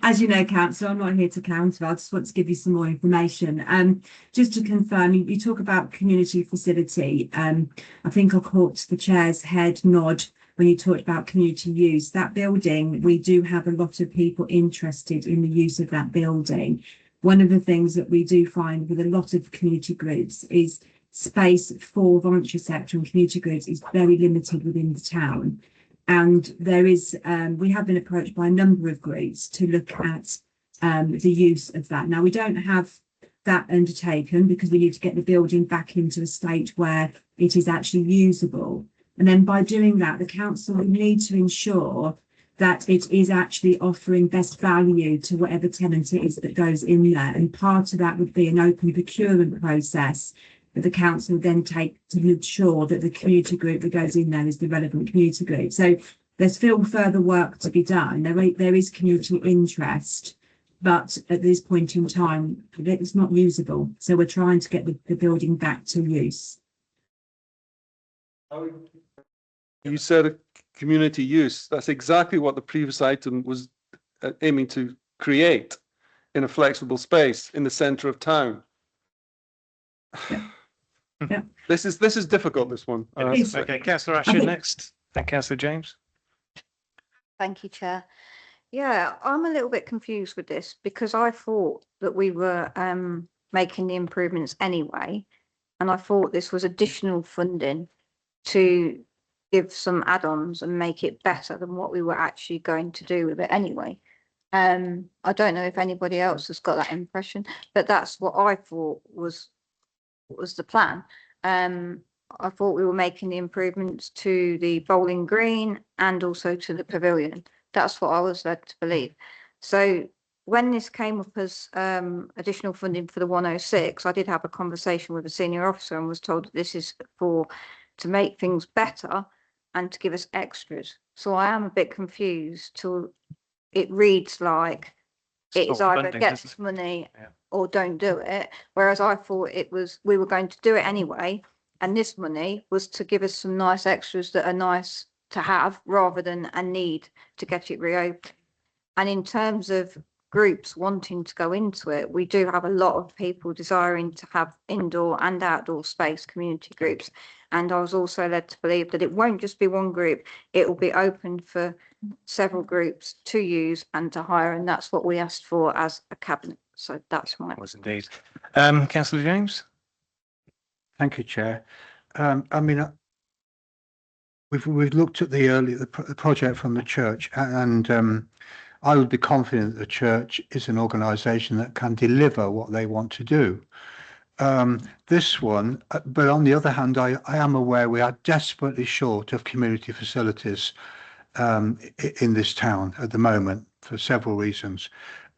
As you know, Councillor, I'm not here to counter. I just want to give you some more information. Just to confirm, you talk about community facility. I think I caught the chair's head nod when you talked about community use. That building, we do have a lot of people interested in the use of that building. One of the things that we do find with a lot of community groups is space for voluntary sector and community groups is very limited within the town. And there is, we have been approached by a number of groups to look at the use of that. Now, we don't have that undertaken because we need to get the building back into a state where it is actually usable. And then by doing that, the council will need to ensure that it is actually offering best value to whatever tenant it is that goes in there. And part of that would be an open procurement process that the council then take to ensure that the community group that goes in there is the relevant community group. So there's still further work to be done. There is community interest, but at this point in time, it's not usable. So we're trying to get the building back to use. You said a community use. That's exactly what the previous item was aiming to create in a flexible space in the centre of town. Yeah. This is difficult, this one. Okay, Councillor Asher next, then Councillor James. Thank you, Chair. Yeah, I'm a little bit confused with this because I thought that we were making the improvements anyway, and I thought this was additional funding to give some add-ons and make it better than what we were actually going to do with it anyway. I don't know if anybody else has got that impression, but that's what I thought was the plan. I thought we were making the improvements to the bowling green and also to the pavilion. That's what I was led to believe. So when this came up as additional funding for the 106, I did have a conversation with a senior officer and was told that this is to make things better and to give us extras. So I am a bit confused till it reads like it is either get this money or don't do it. Whereas I thought we were going to do it anyway. And this money was to give us some nice extras that are nice to have rather than a need to get it reopened. And in terms of groups wanting to go into it, we do have a lot of people desiring to have indoor and outdoor space community groups. And I was also led to believe that it won't just be one group, it will be open for several groups to use and to hire. And that's what we asked for as a cabinet. So that's my. Was indeed. Councillor James. Thank you, Chair. I mean, we've looked at the project from the church, and I would be confident that the church is an organisation that can deliver what they want to do. This one, but on the other hand, I am aware we are desperately short of community facilities in this town at the moment for several reasons,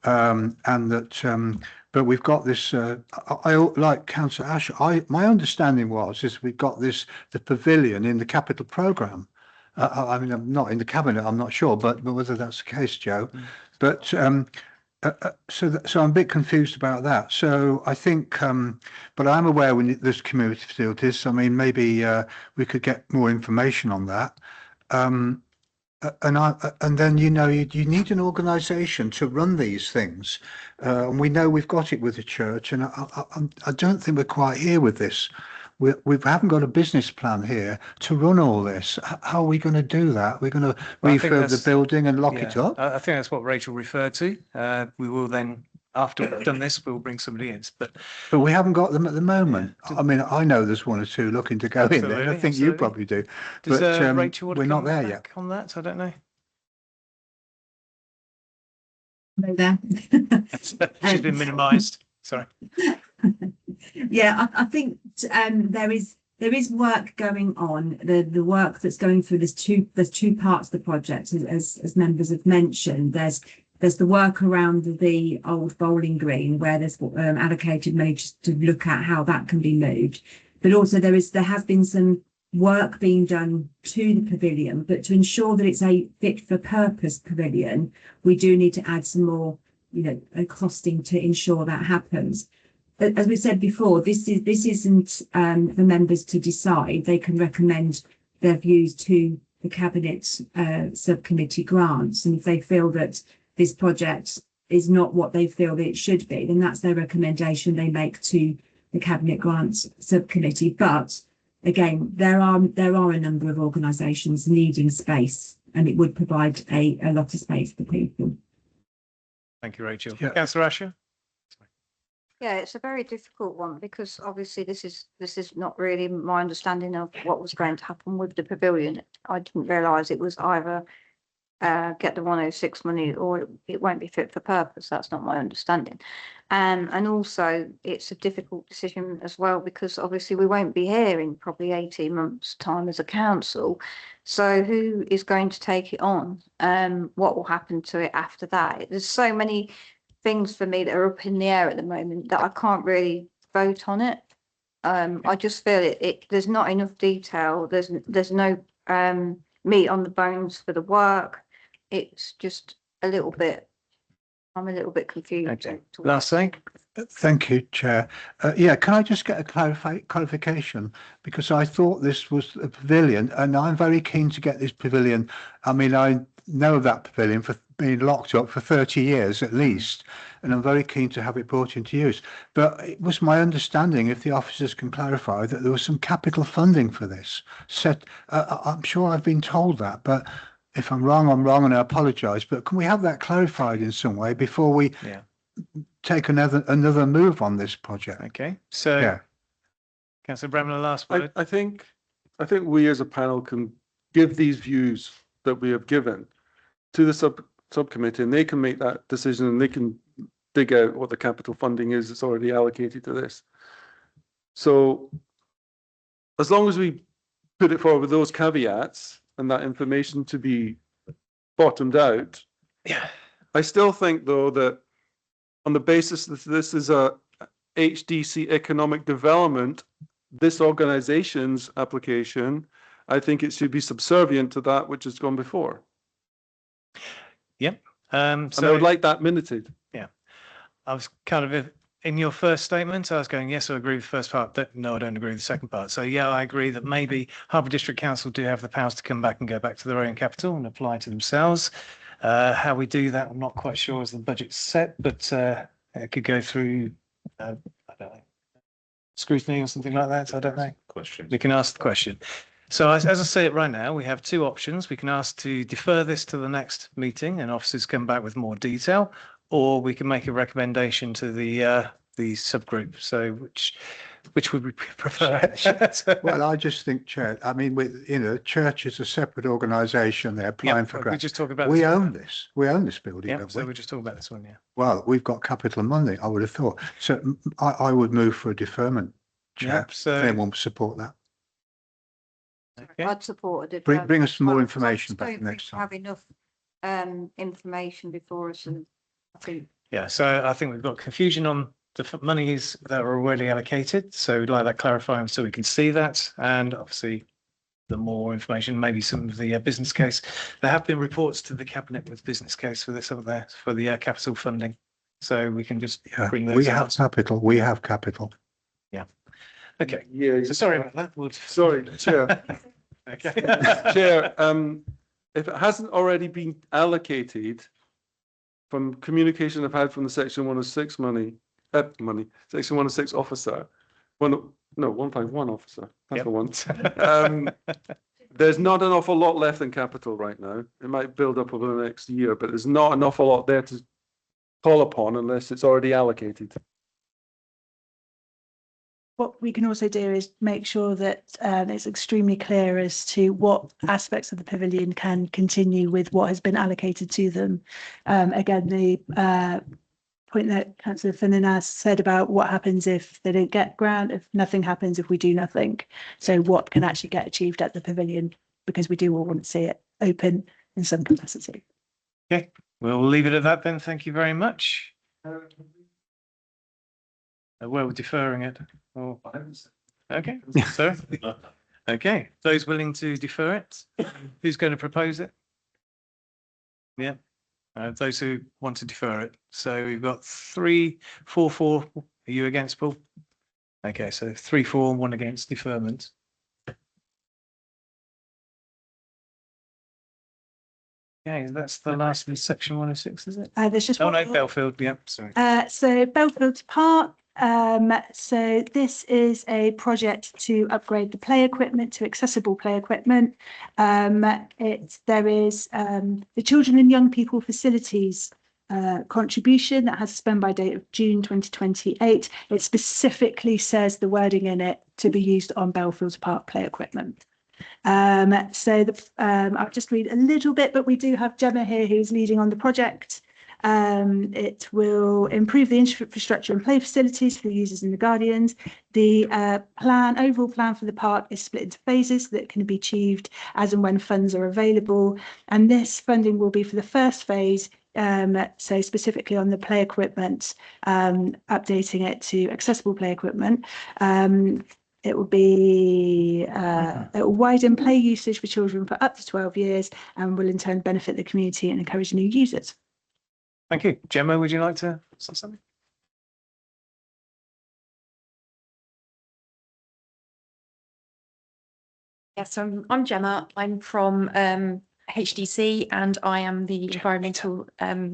and that. But we've got this. I like Councillor Asher. My understanding is we've got the pavilion in the capital programme. I mean, I'm not in the cabinet. I'm not sure, but whether that's the case, Joe. But so I'm a bit confused about that. So I think, but I'm aware there's community facilities. I mean, maybe we could get more information on that. And then you need an organisation to run these things, and we know we've got it with the church, and I don't think we're quite here with this. We haven't got a business plan here to run all this. How are we going to do that? We're going to refurb the building and lock it up. I think that's what Rachel referred to. We will then, after we've done this, we'll bring somebody in. But we haven't got them at the moment. I mean, I know there's one or two looking to go in there. And I think you probably do. Does but Rachel want we're to not come there back yet. on that? I don't know. There. She's been minimised. Sorry. Yeah, I think there is work going on. The work that's going through, there's two parts of the project, as members have mentioned. There's the work around the old bowling green where there's allocated money to look at how that can be moved. But also there has been some work being done to the pavilion, but to ensure that it's a fit for purpose pavilion, we do need to add some more, costing to ensure that happens. As we said before, this isn't for members to decide. They can recommend their views to the cabinet subcommittee grants, and if they feel that this project is not what they feel that it should be, then that's their recommendation they make to the cabinet grants subcommittee. But again, there are a number of organisations needing space, and it would provide a lot of space for people. Thank you, Rachel. Yeah. Councillor Asher. Yeah, it's a very difficult one because obviously this is not really my understanding of what was going to happen with the pavilion. I didn't realise it was either get the 106 money or it won't be fit for purpose. That's not my understanding. And also it's a difficult decision as well because obviously we won't be here in probably 18 months' time as a council. So who is going to take it on? What will happen to it after that? There's so many things for me that are up in the air at the moment that I can't really vote on it. I just feel there's not enough detail. There's no meat on the bones for the work. It's just a little bit, I'm a little bit confused. Okay. Last thing. Thank you, Chair. Yeah, can I just get a clarification? Because I thought this was a pavilion and I'm very keen to get this pavilion. I mean, I know that pavilion for being locked up for 30 years at least, and I'm very keen to have it brought into use. But it was my understanding, if the officers can clarify, that there was some capital funding for this. I'm sure I've been told that, but if I'm wrong, and I apologise. But can we have that clarified in some way before we take another move on this project? Okay. So, Yeah. Councillor Bramlett, last word. I think we as a panel can give these views that we have given to the subcommittee, and they can make that decision, and they can dig out what the capital funding is that's already allocated to this. So as long as we put it forward with those caveats and that information to be bottomed out, I still think though that on the basis that this is a HDC economic development, this organization's application, I think it should be subservient to that which has gone before. Yep. And I would like that minuted. Yeah. I was kind of, in your first statement, I was going, yes, I agree with the first part. No, I don't agree with the second part. So yeah, I agree that maybe Harborough District Council do have the powers to come back and go back to their own capital and apply to themselves. How we do that, I'm not quite sure as the budget's set, but it could go through, I don't know, scrutiny or something like that. I don't know. Questions. We can ask the question. So as I say it right now, we have two options. We can ask to defer this to the next meeting and officers come back with more detail, or we can make a recommendation to the subgroup. So which would we prefer? Well, I just think, Chair, I mean, church is a separate organisation. They're applying for We grants. just talk about We own this. We own this building, Yeah, don't so we? we're just talking about this one, yeah. Well, we've got capital money, I would have thought. So I would move for a deferment, Chair. Yep, so- Anyone would support that. Okay. I'd support it. Bring us more information back next time. Have enough information before us, and I think Yeah, so I think we've got confusion on the monies that are already allocated. So we'd like that clarifying so we can see that. And obviously, the more information, maybe some of the business case. There have been reports to the cabinet with business case for this, haven't there, for the capital funding. So we can just bring those. We have capital. We have capital. Yeah. Okay. Yeah. So sorry about that. We'll Sorry, Chair. Okay. Chair, if it hasn't already been allocated from communication I've had from the Section 106 Section 106 officer, 151 officer, that's the one. There's not an awful lot left in capital right now. It might build up over the next year, but there's not an awful lot there to call upon unless it's already allocated. What we can also do is make sure that it's extremely clear as to what aspects of the pavilion can continue with what has been allocated to them. Again, the point that Councillor Finnan said about what happens if they don't get grant, if nothing happens, if we do nothing. So what can actually get achieved at the pavilion, because we do all want to see it open in some capacity. Okay, we'll leave it at that then. Thank you very much. We're deferring it. Oh, okay, so, okay, those willing to defer it, who's going to propose it? Yeah, those who want to defer it. So we've got 3, 4, 4. Are you against, Paul? Okay, so 3, 4, 1 against deferment. Okay, that's the last in section 106, is it? There's just Oh one no, more. Belfield, yeah, sorry. So Belfield Park, so this is a project to upgrade the play equipment to accessible play equipment. There is the Children and Young People Facilities contribution that has a spend by date of June 2028. It specifically says the wording in it to be used on Belfield Park play equipment. I'll just read a little bit, but we do have Gemma here who's leading on the project. It will improve the infrastructure and play facilities for the users and the guardians. The overall plan for the park is split into phases that can be achieved as and when funds are available. And this funding will be for the first phase, so specifically on the play equipment, updating it to accessible play equipment. It will be it will widen play usage for children for up to 12 years and will in turn benefit the community and encourage new users. Thank you. Gemma, would you like to say something? Yes, I'm Gemma. I'm from HDC and I am the Environmental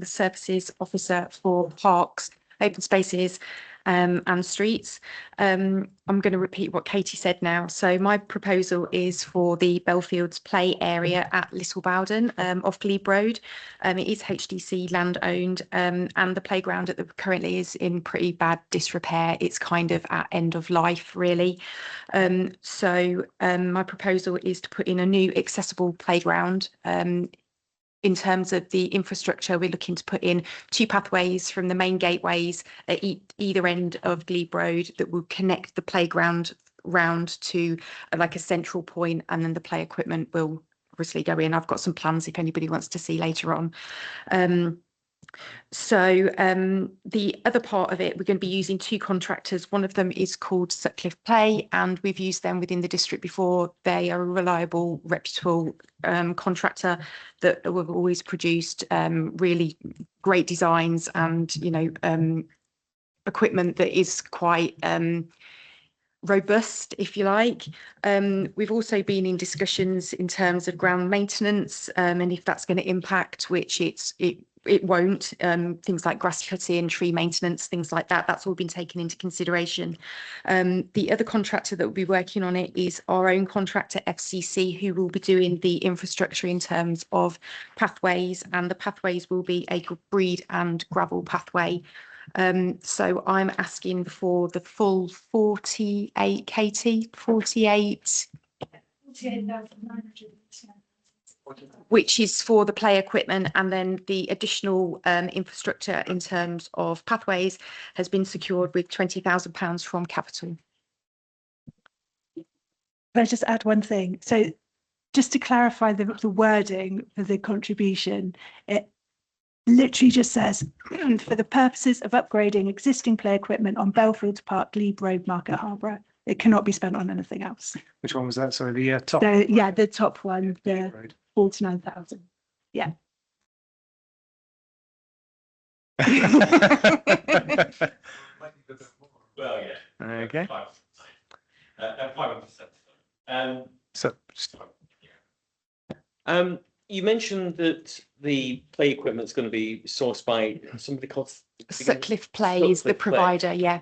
Services Officer for Parks, Open Spaces and Streets. I'm going to repeat what Katie said now. So my proposal is for the Belfields play area at Little Bowden off Glebe Road. It is HDC land owned and the playground at the currently is in pretty bad disrepair. It's kind of at end of life really. So my proposal is to put in a new accessible playground. In terms of the infrastructure, we're looking to put in 2 pathways from the main gateways at either end of Glebe Road that will connect the playground round to like a central point, and then the play equipment will obviously go in. I've got some plans if anybody wants to see later on. The other part of it, we're going to be using 2 contractors. One of them is called Sutcliffe Play, and we've used them within the district before. They are a reliable, reputable contractor that have always produced really great designs and, you know, equipment that is quite robust, if you like. We've also been in discussions in terms of ground maintenance and if that's going to impact, which it won't. Things like grass cutting, tree maintenance, things like that, that's all been taken into consideration. The other contractor that will be working on it is our own contractor, FCC, who will be doing the infrastructure in terms of pathways, and the pathways will be a breed and gravel pathway. So I'm asking for the full 48 KT, 48, which is for the play equipment, and then the additional infrastructure in terms of pathways has been secured with £20,000 from capital. Can I just add one thing? So just to clarify the wording for the contribution, it literally just says for the purposes of upgrading existing play equipment on Belfields Park, Glebe Road, Market Harborough. It cannot be spent on anything else. Which one was that? Sorry, the top. So yeah, the top one, the 49,000. Yeah. Well, yeah. Okay. 5%. So, you mentioned that the play equipment is going to be sourced by somebody called Sutcliffe Play is the Sutcliffe Play. provider, yeah.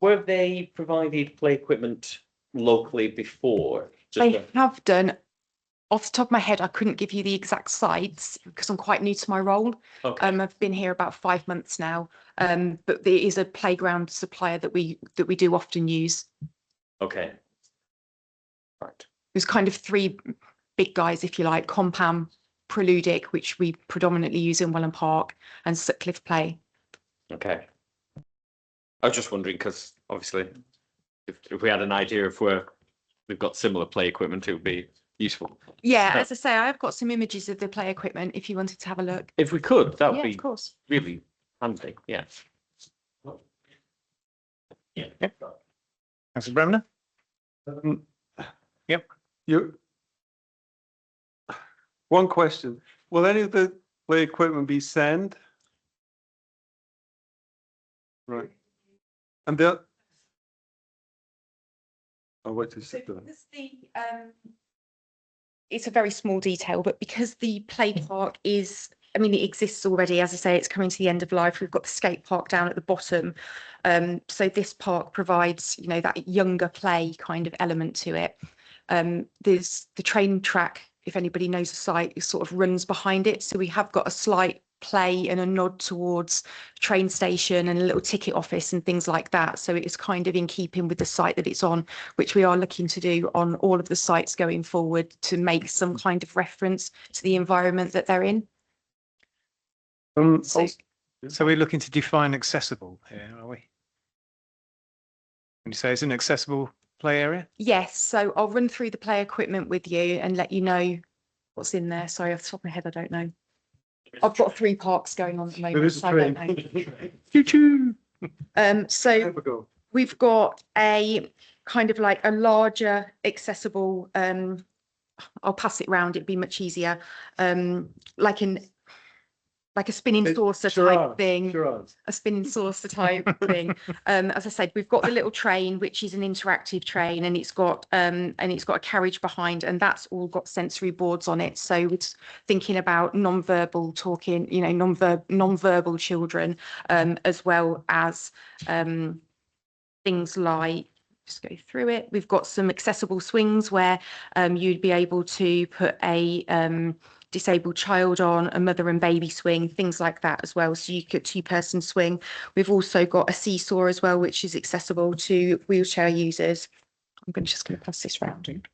Were they provided play equipment locally before? They have done. Off the top of my head, I couldn't give you the exact sites because I'm quite new to my role. Okay. I've been here about 5 months now. But there is a playground supplier that we do often use. Okay. Right. There's kind of 3 big guys, if you like: Compam, Preludic, which we predominantly use in Welland Park, and Sutcliffe Play. Okay. I was just wondering because obviously, if we had an idea of where we've got similar play equipment, it would be useful. Yeah, as I say, I've got some images of the play equipment if you wanted to have a look. If we could, that would Yeah, be of course. really handy. Yeah. Yeah. Councillor Bremner? Yep. One question, will any of the play equipment be sand? Right. And the. Oh, what is So it? because it's a very small detail, but because the play park is, I mean, it exists already. As I say, it's coming to the end of life. We've got the skate park down at the bottom. So this park provides, you know, that younger play kind of element to it. There's the train track, if anybody knows the site, it sort of runs behind it. So we have got a slight play and a nod towards train station and a little ticket office and things like that. So it is kind of in keeping with the site that it's on, which we are looking to do on all of the sites going forward to make some kind of reference to the environment that they're in. So we're looking to define accessible here, are we? When you say it's an accessible play area? Yes, so I'll run through the play equipment with you and let you know what's in there. Sorry, off the top of my head, I don't know. I've got 3 parks going on at the moment, so I don't know. Choo-choo. So we've got a kind of like a larger accessible, I'll pass it round, it'd be much easier, like a spinning saucer type thing, a spinning saucer type thing. As I said, we've got the little train, which is an interactive train, and it's got a carriage behind, and that's all got sensory boards on it. So it's thinking about non-verbal talking, you know, non-verbal children, as well as things like, just go through it. We've got some accessible swings where you'd be able to put a disabled child on, a mother and baby swing, things like that as well. So you could two-person swing. We've also got a seesaw as well, which is accessible to wheelchair users. I'm just going to pass this round.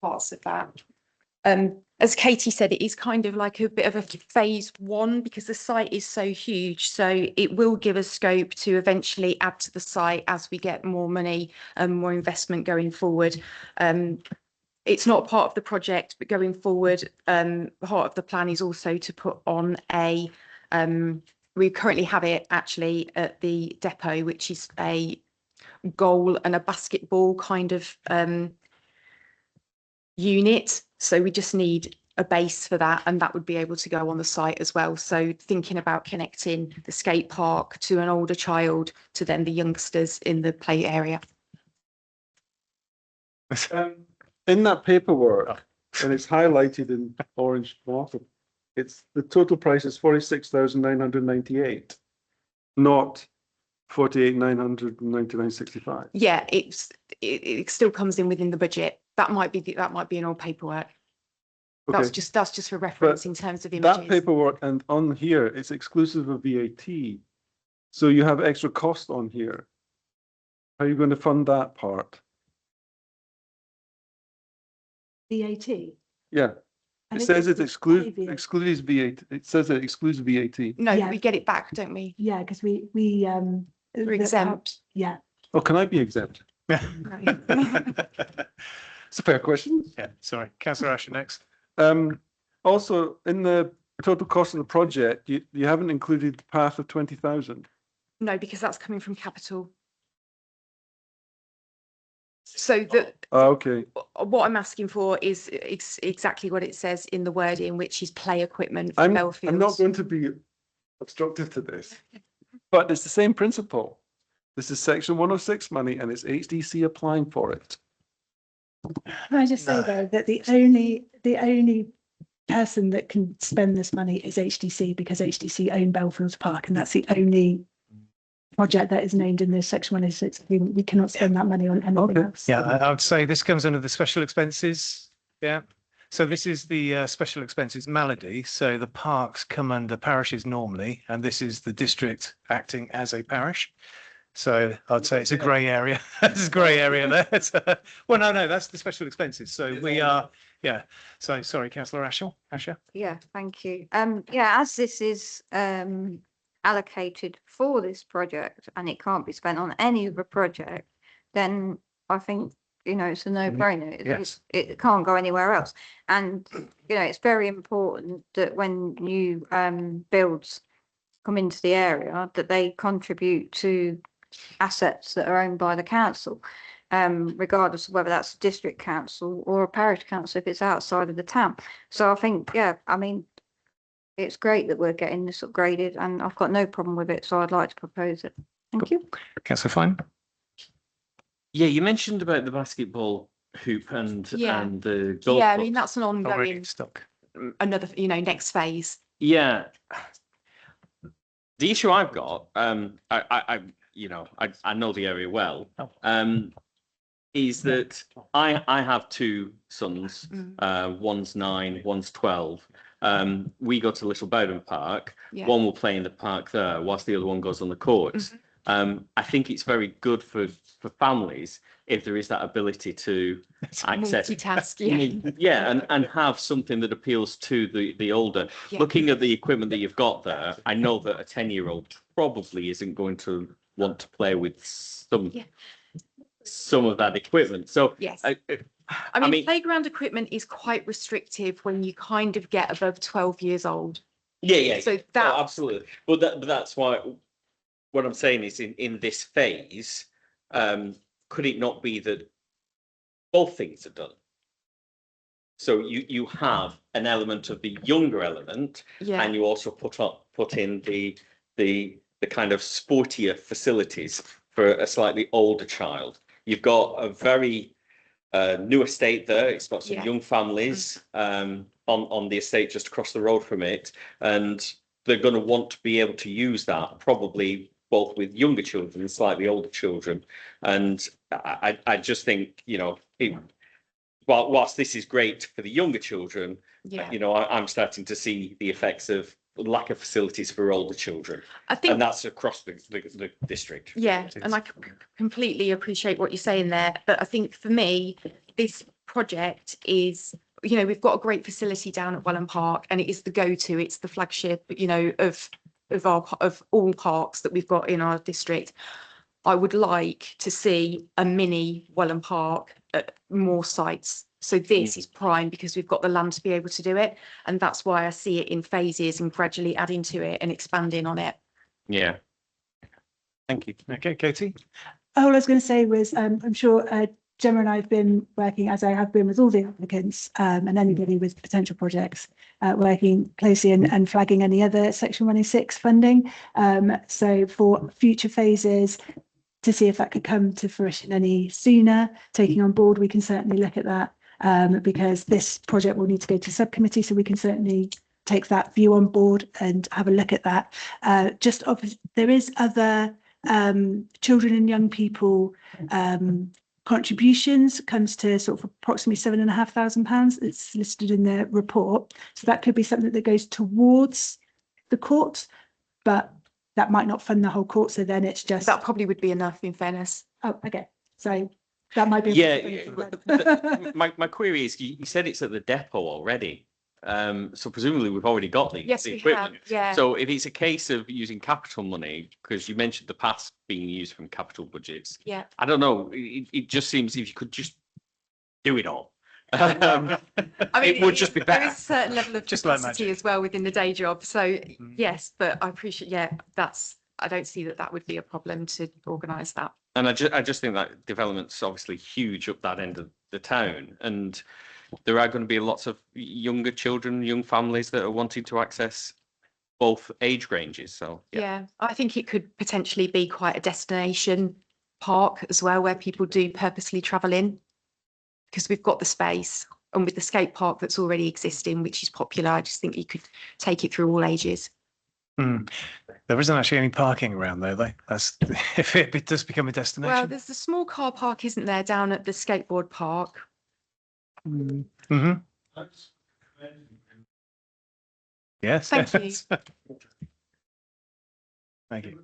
Parts of that. As Katie said, it is kind of like a bit of a phase one because the site is so huge. So it will give us scope to eventually add to the site as we get more money and more investment going forward. It's not part of the project, but going forward, part of the plan is also to put on a, we currently have it actually at the depot, which is a goal and a basketball kind of unit. So we just need a base for that, and that would be able to go on the site as well. So thinking about connecting the skate park to an older child to then the youngsters in the play area. In that paperwork, and it's highlighted in orange marker, it's the total price is 46,998, not 48,999.65. Yeah, it still comes in within the budget. That might be an old paperwork. Okay. That's just for reference But in terms of images. that paperwork and on here, it's exclusive of VAT. So you have extra cost on here. How are you going to fund that part? VAT. Yeah. And It says it excludes previous. VAT. It says it excludes VAT. No, Yeah. we get it back, don't we? Yeah, because we're exempt. Yeah. Oh, can I be exempt? Yeah. It's a fair question. Yeah, sorry. Councillor Asher next. Also, in the total cost of the project, you haven't included the path of 20,000. No, because that's coming from capital. So Okay. what I'm asking for is exactly what it says in the wording, which is play equipment for I'm Belfields. not going to be obstructive to this, but it's the same principle. This is section 106 money and it's HDC applying for it. Can I just say though that the only person that can spend this money is HDC because HDC own Belfields Park, and that's the only project that is named in this section 106 agreement. We cannot spend that money on anything else. Yeah, I would say this comes under the special expenses. Yeah. So this is the special expenses malady. So the parks come under parishes normally, and this is the district acting as a parish. So I'd say it's a grey area. There's a grey area there. Well, no, that's the special expenses. So we are, yeah. So sorry, Councillor Asher. Yeah, thank you. Yeah, as this is allocated for this project and it can't be spent on any other project, then I think, you know, it's a no-brainer. Yes. It can't go anywhere else. And, you know, it's very important that when new builds come into the area, that they contribute to assets that are owned by the council, regardless of whether that's a district council or a parish council if it's outside of the town. So I think, yeah, I mean, it's great that we're getting this upgraded and I've got no problem with it. So I'd like to propose it. Thank you. Councillor Fine. Yeah, you mentioned about the basketball hoop and Yeah. the golf Yeah, I clubs. mean, that's an ongoing, Stock. another, you know, next phase. Yeah. The issue I've got, I know the area well, is that I have two sons, one's 9, one's 12. We go to Little Bowden Park. Yeah. One will play in the park there, whilst the other one goes on the courts. I think it's very good for families if there is that ability to access. Multitask, and have something that appeals to the older. Yeah. Looking at the equipment that you've got there, I know that a 10-year-old probably isn't going to want to play with some of that equipment. So Yes. I mean, playground equipment is quite restrictive when you kind of get above 12 years old. yeah. So Oh, absolutely. But that's why what I'm saying is in this phase, could it not be that both things are done? So you have an element of the younger element, Yeah. and you also put in the kind of sportier facilities for a slightly older child. You've got a very new estate there. It's got some young families on the estate just across the road from it, and they're going to want to be able to use that probably both with younger children and slightly older children. And I just think, you know, whilst this is great for the younger children, you know, I'm starting to see the effects of lack of facilities for older children. I think, and that's across the district. Yeah, and I completely appreciate what you're saying there. But I think for me, this project is, you know, we've got a great facility down at Welland Park, and it is the go-to. It's the flagship, you know, of all parks that we've got in our district. I would like to see a mini Welland Park at more sites. So this is prime because we've got the land to be able to do it. And that's why I see it in phases and gradually adding to it and expanding on it. Yeah. Thank you. Okay, Katie. All I was going to say was, I'm sure Gemma and I have been working, as I have been with all the applicants and anybody with potential projects, working closely and flagging any other Section 106 funding. So for future phases, to see if that could come to fruition any sooner, taking on board, we can certainly look at that because this project will need to go to subcommittee, so we can certainly take that view on board and have a look at that. Just obviously, there is other children and young people contributions, comes to sort of approximately £7,500. It's listed in the report, so that could be something that goes towards the court, but that might not fund the whole court, so then it's just That probably would be enough, in fairness. oh, okay, so that might be my query is, you said it's at the depot already, so presumably we've already got the Yes, the we equipment. have, yeah. So if it's a case of using capital money, because you mentioned the past being used from capital budgets, Yeah. I don't know, it just seems if you could just do it all, I mean, it would just be there better. is a certain level of Just like capacity magic. as well within the day job. So yes, but I appreciate, I don't see that would be a problem to organise that. And I just think that development's obviously huge up that end of the town, and there are going to be lots of younger children, young families that are wanting to access both age ranges. So Yeah, I think it could potentially be quite a destination park as well, where people do purposely travel in, because we've got the space, and with the skate park that's already existing, which is popular, I just think you could take it through all ages. There isn't actually any parking around there, though. That's if it does become a destination. Well, there's the small car park, isn't there, down at the skateboard park? Mm-hmm. Yes. Thank you. Thank you.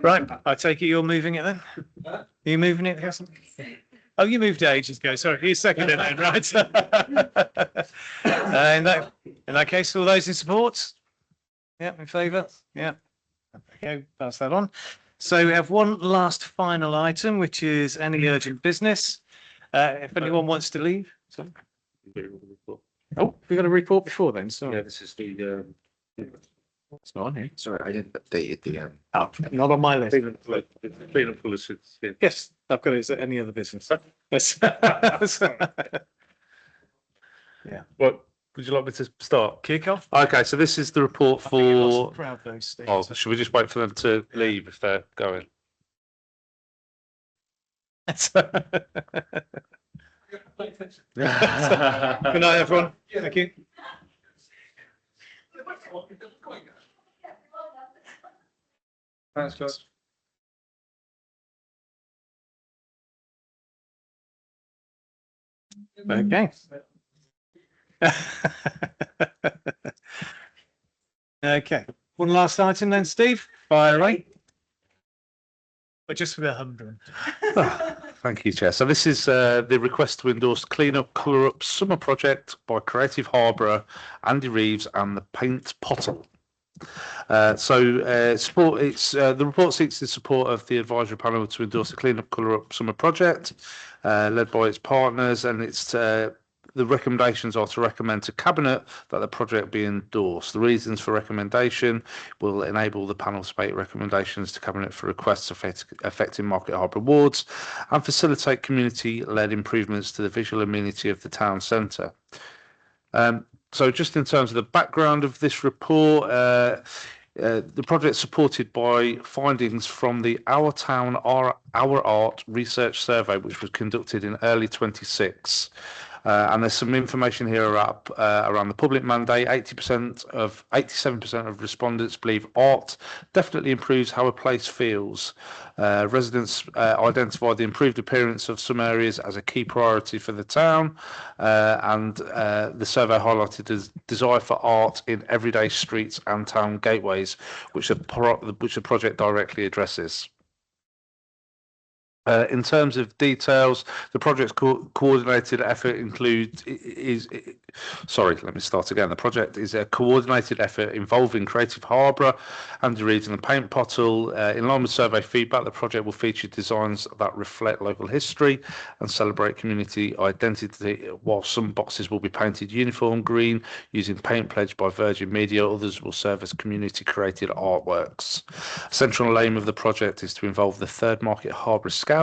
Right, I take it you're moving it then? Are you moving it, Kirsten? Oh, you moved ages ago. Sorry, you seconded it then, right? In that case, all those in support? Yeah, in favour? Yeah. Okay, pass that on. So we have one last final item, which is any urgent business. If anyone wants to leave. So. Oh, we got a report before then. So Yeah, this is the. it's not on here. Sorry, I didn't update the Oh, not on my list. Clean up policy. Yes, I've got it. Is there any other business? Yes. Yeah. What would you like me to start? Kick off. Okay, so this is the report I think it was for. the crowd, those things. Oh, should we just wait for them to leave if they're going? Good night, everyone. Thank you. Thanks, guys. Okay. Okay. One last item then, Steve. Fire away. But just for the humdrum. Thank you, Chair. So this is the request to endorse Clean Up, Colour Up Summer Project by Creative Harborough, Andy Reeves and the Paint Potter. Support. The report seeks the support of the advisory panel to endorse the Clean Up, Colour Up Summer Project, led by its partners, and it's the recommendations are to recommend to Cabinet that the project be endorsed. The reasons for recommendation will enable the panel to make recommendations to Cabinet for requests affecting Market Harborough wards and facilitate community-led improvements to the visual amenity of the town centre. So just in terms of the background of this report, the project supported by findings from the Our Town, Our Art research survey, which was conducted in early 26. And there's some information here around the public mandate. 87% of respondents believe art definitely improves how a place feels. Residents identified the improved appearance of some areas as a key priority for the town, and the survey highlighted a desire for art in everyday streets and town gateways, which the project directly addresses. In terms of details, the project's coordinated effort The project is a coordinated effort involving Creative Harborough and the Regional Paint Pottle. In line with survey feedback, the project will feature designs that reflect local history and celebrate community identity, while some boxes will be painted uniform green using paint pledged by Virgin Media. Others will serve as community-created artworks. Central aim of the project is to involve the Third Market Harborough Scouts.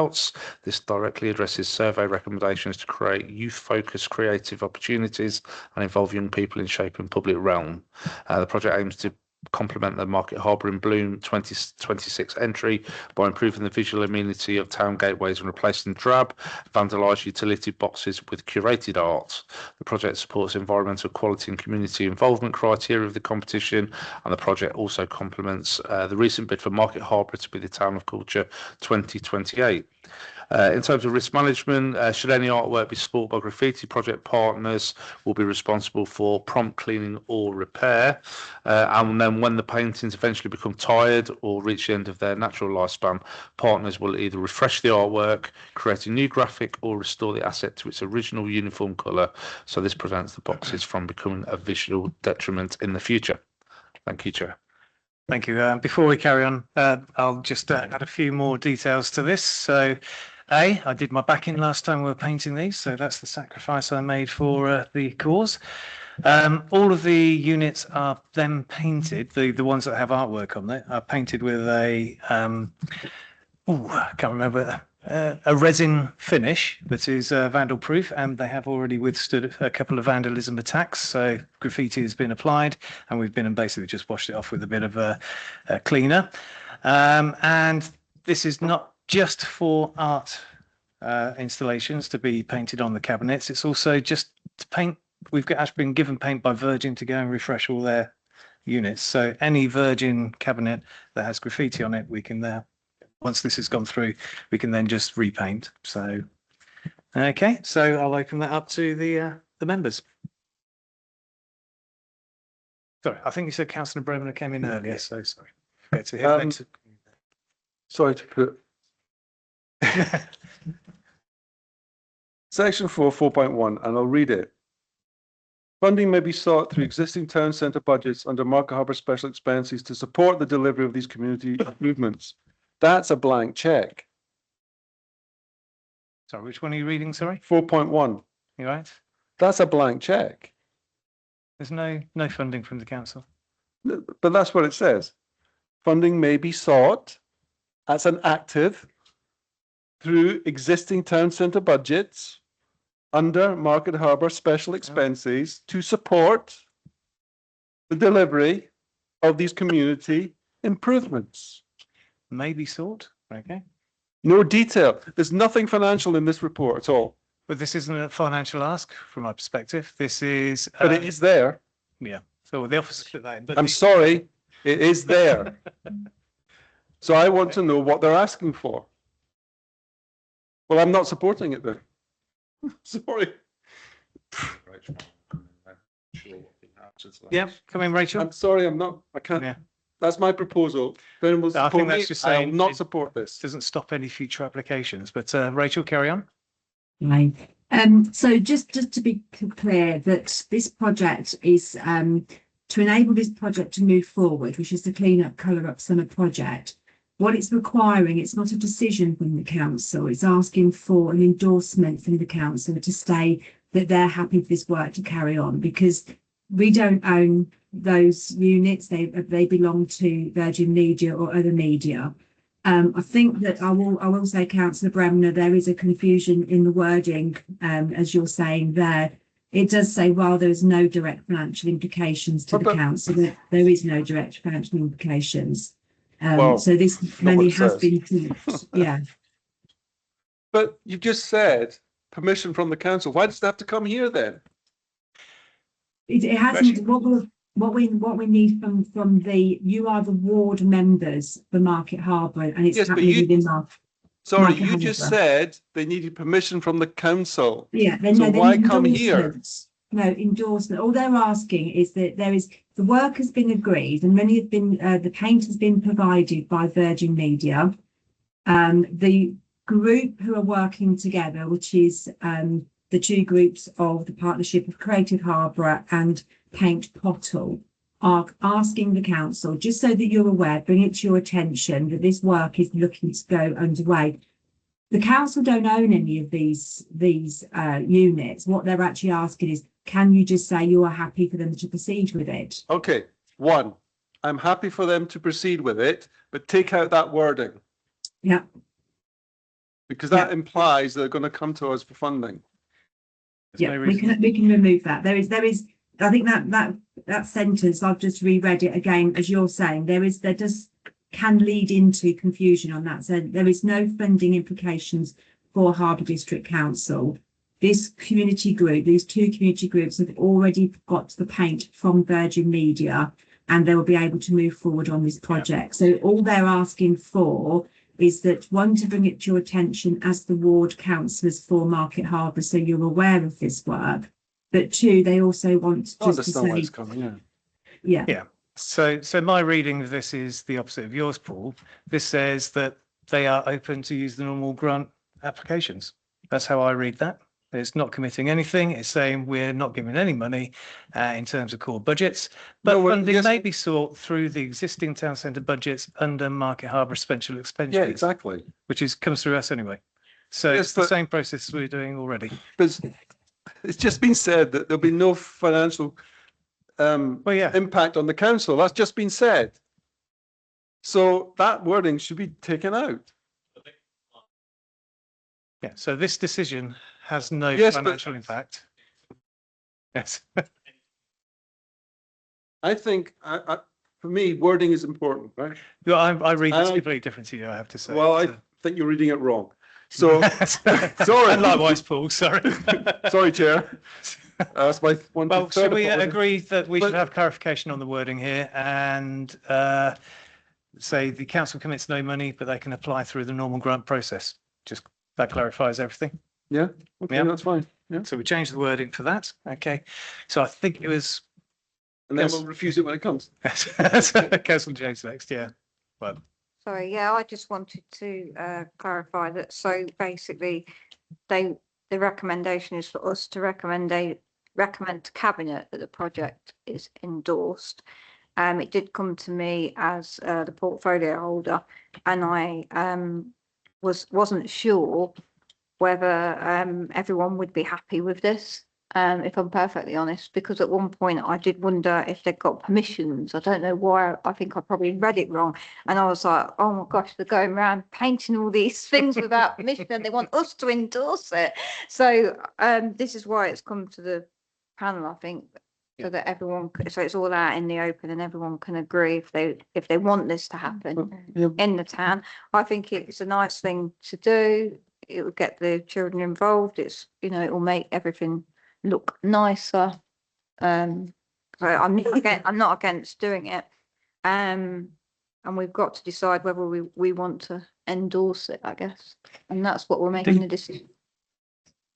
This directly addresses survey recommendations to create youth-focused creative opportunities and involve young people in shaping public realm. The project aims to complement the Market Harborough in Bloom 2026 entry by improving the visual amenity of town gateways and replacing drab, vandalised utility boxes with curated art. The project supports environmental quality and community involvement criteria of the competition, and the project also complements the recent bid for Market Harborough to be the Town of Culture 2028. In terms of risk management, should any artwork be spoilt by graffiti, project partners will be responsible for prompt cleaning or repair. And then when the paintings eventually become tired or reach the end of their natural lifespan, partners will either refresh the artwork, create a new graphic, or restore the asset to its original uniform colour. So this prevents the boxes from becoming a visual detriment in the future. Thank you, Chair. Thank you. Before we carry on, I'll just add a few more details to this. So, I did my backing last time we were painting these, so that's the sacrifice I made for the cause. All of the units are then painted, the ones that have artwork on it, are painted with a, I can't remember, a resin finish that is vandal proof, and they have already withstood a couple of vandalism attacks. So graffiti has been applied, and we've been and basically just washed it off with a bit of a cleaner. And this is not just for art installations to be painted on the cabinets. It's also just to paint. We've actually been given paint by Virgin to go and refresh all their units. So any Virgin cabinet that has graffiti on it, we can once this has gone through, we can then just repaint. So, okay, so I'll open that up to the members. Sorry, I think you said Councillor Bremer came in earlier, so sorry. Go to him. Sorry to put Section 4.1, and I'll read it. Funding may be sought through existing town centre budgets under Market Harborough special expenses to support the delivery of these community improvements. That's a blank check. Sorry, which one are you reading? Sorry, 4.1. You right? That's a blank check. There's no funding from the council. But that's what it says. Funding may be sought. That's an active through existing town centre budgets under Market Harborough special expenses to support the delivery of these community improvements. May be sought. Okay. No detail. There's nothing financial in this report at all. But this isn't a financial ask from my perspective. This is. But it is there. Yeah. So the office put that in. But I'm sorry, it is there. So I want to know what they're asking for. Well, I'm not supporting it then. Sorry. Yeah, come in, Rachel. I'm sorry, I'm not. I can't. Yeah. That's my proposal. If anyone will I support think that's me, just I saying will not it support this. Doesn't stop any future applications. But Rachel, carry on. Right. So just to be clear that this project is to enable this project to move forward, which is the Clean Up Colour Up Summer project. What it's requiring, it's not a decision from the council. It's asking for an endorsement from the council to stay that they're happy for this work to carry on, because we don't own those units. They belong to Virgin Media or other media. I think that I will say, Councillor Bremner, there is a confusion in the wording, as you're saying there. It does say, while there is no direct financial implications to the council, that there is no direct financial implications. So this money has been, yeah. But you've just said permission from the council. Why does it have to come here then? It hasn't. What we need from you are the ward members for Market Harborough, and it's happening within Market. Sorry, you just said they needed permission from the council. Yeah, so why come here? No endorsement. All they're asking is that the work has been agreed, and many have been the paint has been provided by Virgin Media. The group who are working together, which is the two groups of the Partnership of Creative Harborough and Paint Pottle, are asking the council, just so that you're aware, bring it to your attention that this work is looking to go underway. The council don't own any of these units. What they're actually asking is, can you just say you are happy for them to proceed with it? Okay, one, I'm happy for them to proceed with it, but take out that wording. Yeah. Because that implies they're going to come to us for funding. Yeah, we can remove that. There is. I think that sentence, I've just reread it again, as you're saying, can lead into confusion on that. So there is no funding implications for Harborough District Council. This community group, these two community groups, have already got the paint from Virgin Media, and they will be able to move forward on this project. So all they're asking for is that, one, to bring it to your attention as the ward councillors for Market Harborough, so you're aware of this work. But two, they also want just to say, yeah. So my reading of this is the opposite of yours, Paul. This says that they are open to use the normal grant applications. That's how I read that. It's not committing anything. It's saying we're not giving any money in terms of core budgets, but funding may be sought through the existing town centre budgets under Market Harborough special expenditure. Yeah, exactly. Which comes through us anyway. So it's the same process we're doing already. But it's just been said that there'll be no financial impact on the council. That's just been said. So that wording should be taken out. Yeah, so this decision has no financial impact. Yes. I think, for me, wording is important, right? Yeah, I read this completely different to you, I have to say. Well, I think you're reading it wrong. So, sorry. And likewise, Paul, sorry. Sorry, Chair. That's my one. Well, should we agree that we should have clarification on the wording here and say the council commits no money, but they can apply through the normal grant process? Just that clarifies everything. Yeah, okay, that's fine. Yeah. So we changed the wording for that. Okay. So I think it was. And then we'll refuse it when it comes. Councillor James next, yeah. Well. Sorry, yeah, I just wanted to clarify that. So basically, the recommendation is for us to recommend to Cabinet that the project is endorsed. It did come to me as the portfolio holder, and I wasn't sure whether everyone would be happy with this. If I'm perfectly honest, because at one point I did wonder if they'd got permissions. I don't know why. I think I probably read it wrong. And I was like, oh my gosh, they're going around painting all these things without permission and they want us to endorse it. So this is why it's come to the panel, I think, so that everyone, so it's all out in the open and everyone can agree if they want this to happen in the town. I think it's a nice thing to do. It will get the children involved. It's, it will make everything look nicer. So I'm not against doing it. And we've got to decide whether we want to endorse it, I guess. And that's what we're making the decision.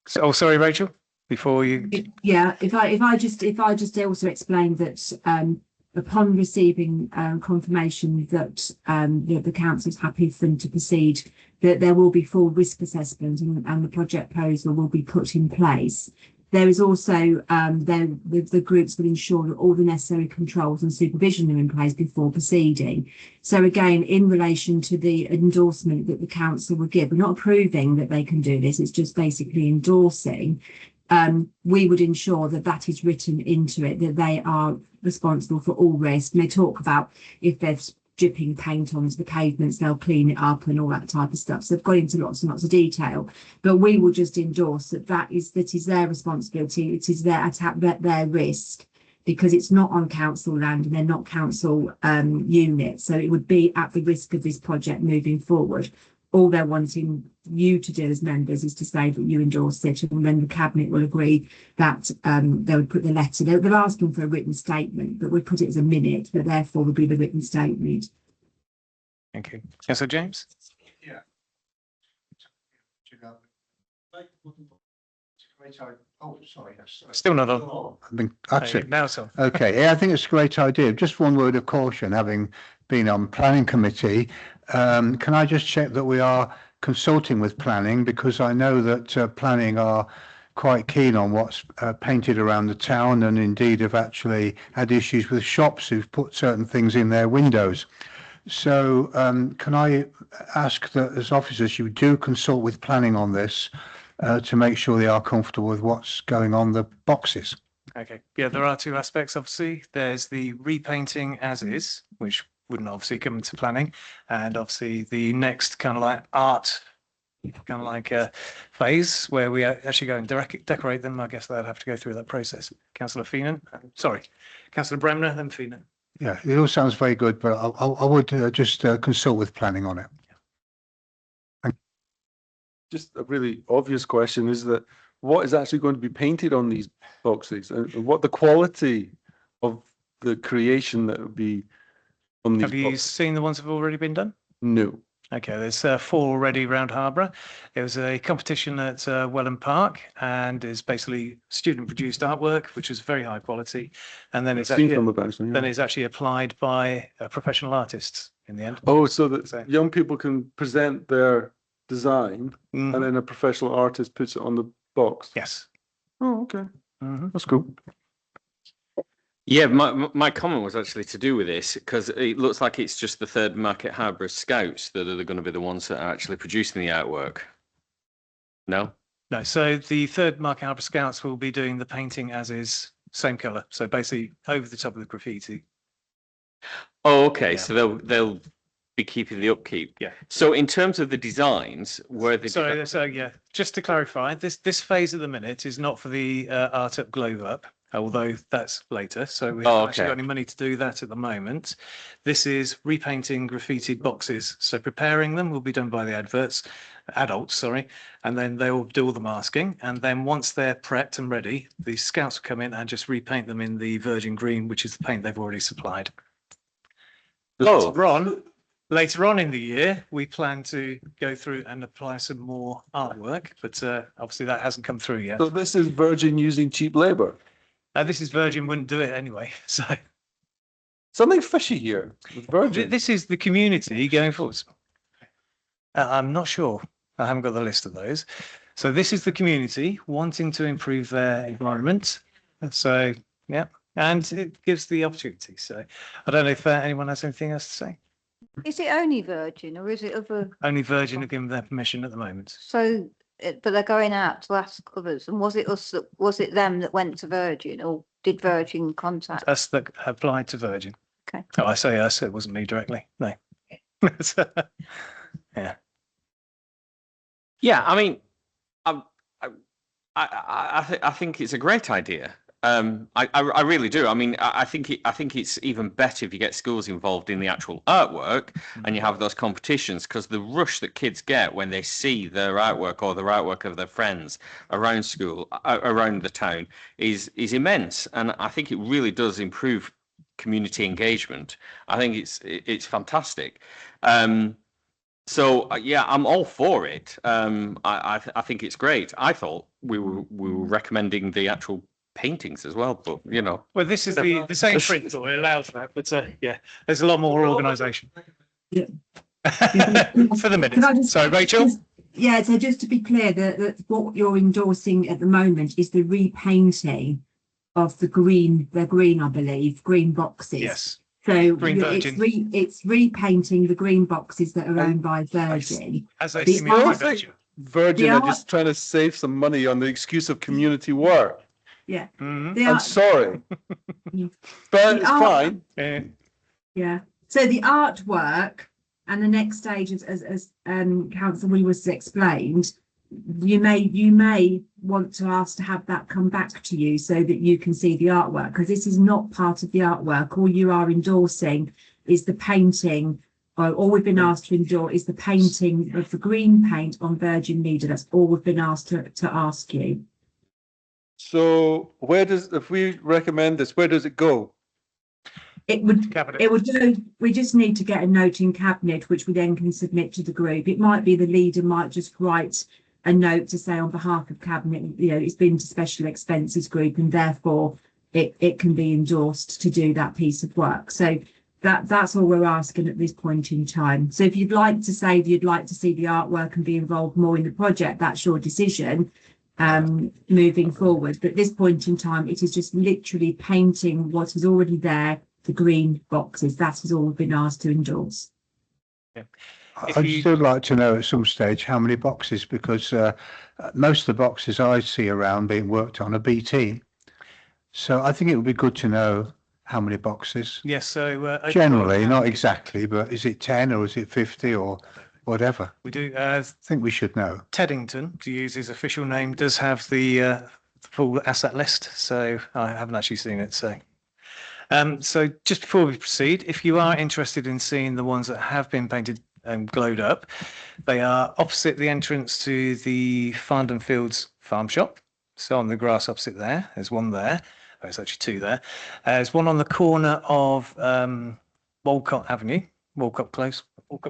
So, sorry, Rachel, before you. Yeah, if I just also explain that upon receiving confirmation that the council's happy for them to proceed, that there will be full risk assessment and the project proposal will be put in place. There is also the groups will ensure that all the necessary controls and supervision are in place before proceeding. So again, in relation to the endorsement that the council will give, we're not approving that they can do this, it's just basically endorsing. we would ensure that that is written into it, that they are responsible for all risk. And they talk about if there's dripping paint onto the pavements, they'll clean it up and all that type of stuff. So they've got into lots and lots of detail, but we will just endorse that is their responsibility. It is at their risk, because it's not on council land and they're not council units. So it would be at the risk of this project moving forward. All they're wanting you to do as members is to say that you endorse it, and then the cabinet will agree that they would put the letter. They're asking for a written statement, but we'd put it as a minute, but therefore would be the written statement. Thank you. Councillor James? Yeah. Oh, sorry. Still not on. That's it. Now so. Okay, yeah, I think it's a great idea. Just one word of caution, having been on planning committee, can I just check that we are consulting with planning, because I know that planning are quite keen on what's painted around the town, and indeed have actually had issues with shops who've put certain things in their windows. So can I ask that as officers you do consult with planning on this to make sure they are comfortable with what's going on the boxes? Okay, yeah, there are two aspects, obviously. There's the repainting as is, which wouldn't obviously come into planning, and obviously the next kind of like art kind of like phase where we actually go and decorate them. I guess they'll have to go through that process. Councillor Feenan, sorry, Councillor Bremner, then Feenan. Yeah, it all sounds very good, but I would just consult with planning on it. Just a really obvious question is that what is actually going to be painted on these boxes, and what the quality of the creation that would be on these Have you boxes? seen the ones that have already been done? No. Okay, there's 4 already around Harborough. It was a competition at Welland Park, and is basically student-produced artwork, which is very high quality. And then it's I've seen actually, some of that, actually, yeah. then it's actually applied by professional artists in the end. Oh, so that So- young people can present their design, Mhm. and then a professional artist puts it on the box. Yes. Oh, okay. Mhm. That's cool. Yeah, my comment was actually to do with this, because it looks like it's just the third Market Harborough Scouts that are going to be the ones that are actually producing the artwork. No? No, so the third Market Harborough Scouts will be doing the painting as is, same colour. So basically over the top of the graffiti. Oh, okay. Yeah. So they'll be keeping the upkeep. Yeah. So in terms of the designs, where the So yeah, just to clarify, this phase at the minute is not for the Art Up Globe Up, although that's later. So we haven't actually got any money to do that at the moment. This is repainting graffitied boxes. So preparing them will be done by the adults, and then they will do all the masking. And then once they're prepped and ready, the scouts will come in and just repaint them in the virgin green, which is the paint they've already supplied. Oh. Later on in the year, we plan to go through and apply some more artwork, but obviously that hasn't come through yet. So this is Virgin using cheap labour. This is Virgin wouldn't do it anyway. So Something fishy here with Virgin. this is the community going forward. I'm not sure. I haven't got the list of those. So this is the community wanting to improve their environment. So yeah, and it gives the opportunity. So I don't know if anyone has anything else to say. Is it only Virgin or is it other? Only Virgin have given their permission at the moment. So, but they're going out to ask others. And was it them that went to Virgin, or did Virgin contact? Us that applied to Virgin. Okay. Oh, I say us. It wasn't me directly. No. Yeah. Yeah, I mean, I think it's a great idea. I really do. I mean, I think it's even better if you get schools involved in the actual artwork and you have those competitions, because the rush that kids get when they see their artwork or the artwork of their friends around school, around the town, is immense. And I think it really does improve community engagement. I think it's fantastic. So yeah, I'm all for it. I think it's great. I thought we were recommending the actual paintings as well, but you know. Well, this is the same principle. It allows that, but yeah, there's a lot more organisation. Yeah. For the minute. So, Rachel. Yeah, so just to be clear, that what you're endorsing at the moment is the repainting of the green, I believe, green boxes. Yes. So Green Virgin. it's repainting the green boxes that are owned by Virgin. As a The community art- Virgin. Virgin The are art- just trying to save some money on the excuse of community work. Yeah. Mhm. The I'm art- sorry, Mm. but The it's art- fine. Yeah, so the artwork and the next stage, as Councillor Wee was explained, you may want to ask to have that come back to you so that you can see the artwork, because this is not part of the artwork. All you are endorsing is the painting, or all we've been asked to endorse is the painting of the green paint on Virgin Meadow. That's all we've been asked to ask you. So if we recommend this, where does it go? It would Cabinet. It would go, we just need to get a note in cabinet, which we then can submit to the group. It might be the leader might just write a note to say on behalf of cabinet, it's been to special expenses group and therefore it can be endorsed to do that piece of work. So that's all we're asking at this point in time. So if you'd like to say you'd like to see the artwork and be involved more in the project, that's your decision moving forward. But at this point in time, it is just literally painting what is already there, the green boxes. That is all we've been asked to endorse. I'd still like to know at some stage how many boxes, because most of the boxes I see around being worked on are BT. So I think it would be good to know how many boxes. Yes, so Generally, not exactly, but is it 10 or is it 50 or whatever? we do. I think we should know. Teddington, to use his official name, does have the full asset list, so I haven't actually seen it. So just before we proceed, if you are interested in seeing the ones that have been painted and glowed up, they are opposite the entrance to the Farndon Fields farm shop. So on the grass opposite there, there's one there. Oh, there's actually two there. There's one on the corner of Walcott Avenue, Walcott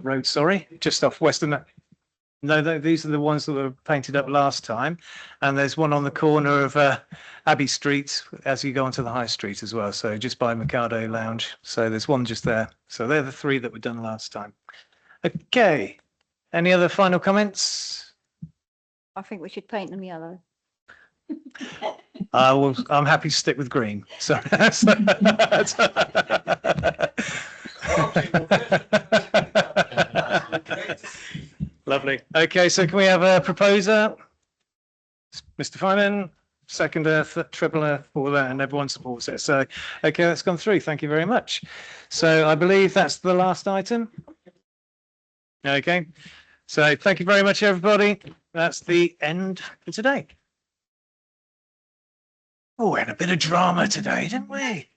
Road, sorry, just off Western. No, these are the ones that were painted up last time. And there's one on the corner of Abbey Street as you go onto the High Street as well. So just by Mikado Lounge. So there's one just there. So they're the three that were done last time. Okay. Any other final comments? I think we should paint them yellow. I'm happy to stick with green. So lovely. Okay, so can we have a proposer? Mr. Finan, seconder, tripler for that, and everyone supports it. So, okay, that's gone through. Thank you very much. So I believe that's the last item. Okay, so thank you very much, everybody. That's the end for today. Oh, we had a bit of drama today, didn't we?